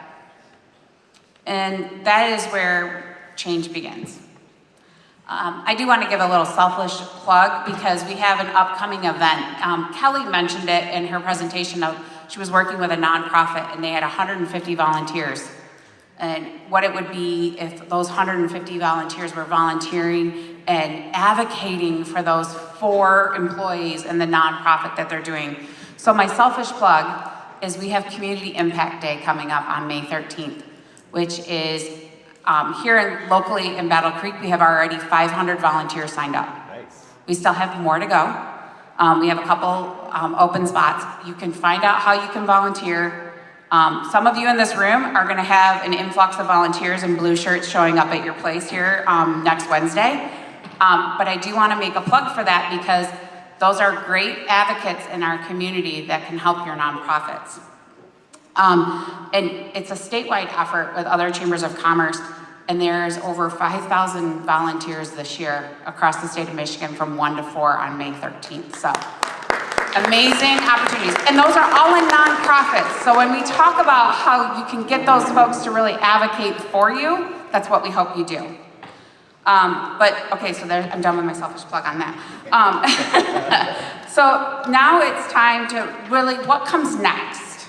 And that is where change begins. I do want to give a little selfish plug because we have an upcoming event. Kelley mentioned it in her presentation of she was working with a nonprofit and they had 150 volunteers. And what it would be if those 150 volunteers were volunteering and advocating for those 4 employees in the nonprofit that they're doing. So my selfish plug is we have Community Impact Day coming up on May 13th, which is here locally in Battle Creek, we have already 500 volunteers signed up. Nice. We still have more to go. We have a couple open spots. You can find out how you can volunteer. Some of you in this room are gonna have an influx of volunteers in blue shirts showing up at your place here next Wednesday. But I do wanna make a plug for that because those are great advocates in our community that can help your nonprofits. And it's a statewide effort with other chambers of commerce, and there's over 5,000 volunteers this year across the state of Michigan from 1 to 4 on May 13th. So. Amazing opportunities. And those are all in nonprofits. So when we talk about how you can get those folks to really advocate for you, that's what we hope you do. Okay, so I'm done with my selfish plug on that. So now it's time to really, what comes next?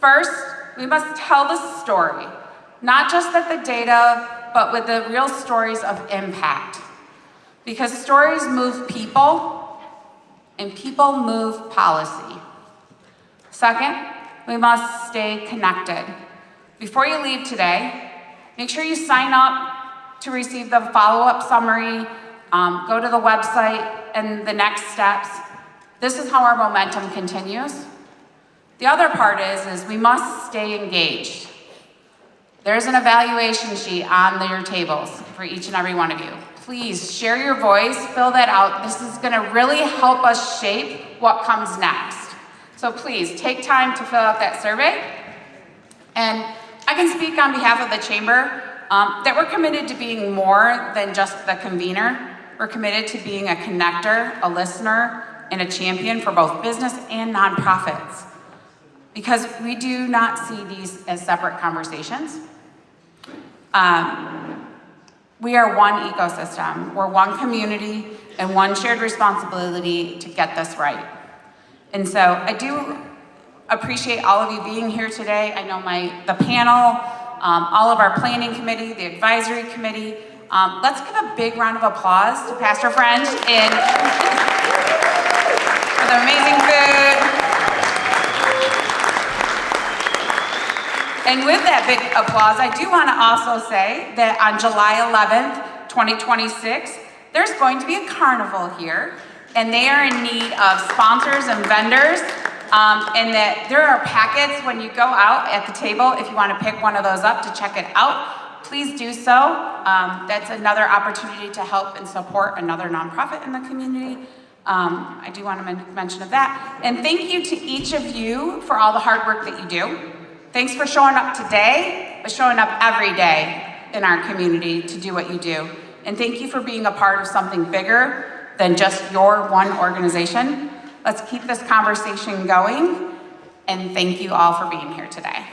First, we must tell the story, not just with the data, but with the real stories of impact. Because stories move people, and people move policy. Second, we must stay connected. Before you leave today, make sure you sign up to receive the follow-up summary, go to the website and the next steps. This is how our momentum continues. The other part is we must stay engaged. There's an evaluation sheet on your tables for each and every one of you. Please share your voice, fill that out. This is gonna really help us shape what comes next. So please take time to fill out that survey. And I can speak on behalf of the chamber that we're committed to being more than just the convener. We're committed to being a connector, a listener, and a champion for both business and nonprofits. Because we do not see these as separate conversations. We are one ecosystem, we're one community, and one shared responsibility to get this right. And so I do appreciate all of you being here today. I know the panel, all of our planning committee, the advisory committee. Let's give a big round of applause to Pastor French and for the amazing food. And with that big applause, I do want to also say that on July 11th, 2026, there's going to be a carnival here, and they are in need of sponsors and vendors, and that there are packets when you go out at the table if you want to pick one of those up to check it out. Please do so. That's another opportunity to help and support another nonprofit in the community. I do want to mention of that. And thank you to each of you for all the hard work that you do. Thanks for showing up today, but showing up every day in our community to do what you do. And thank you for being a part of something bigger than just your one organization. Let's keep this conversation going, and thank you all for being here today.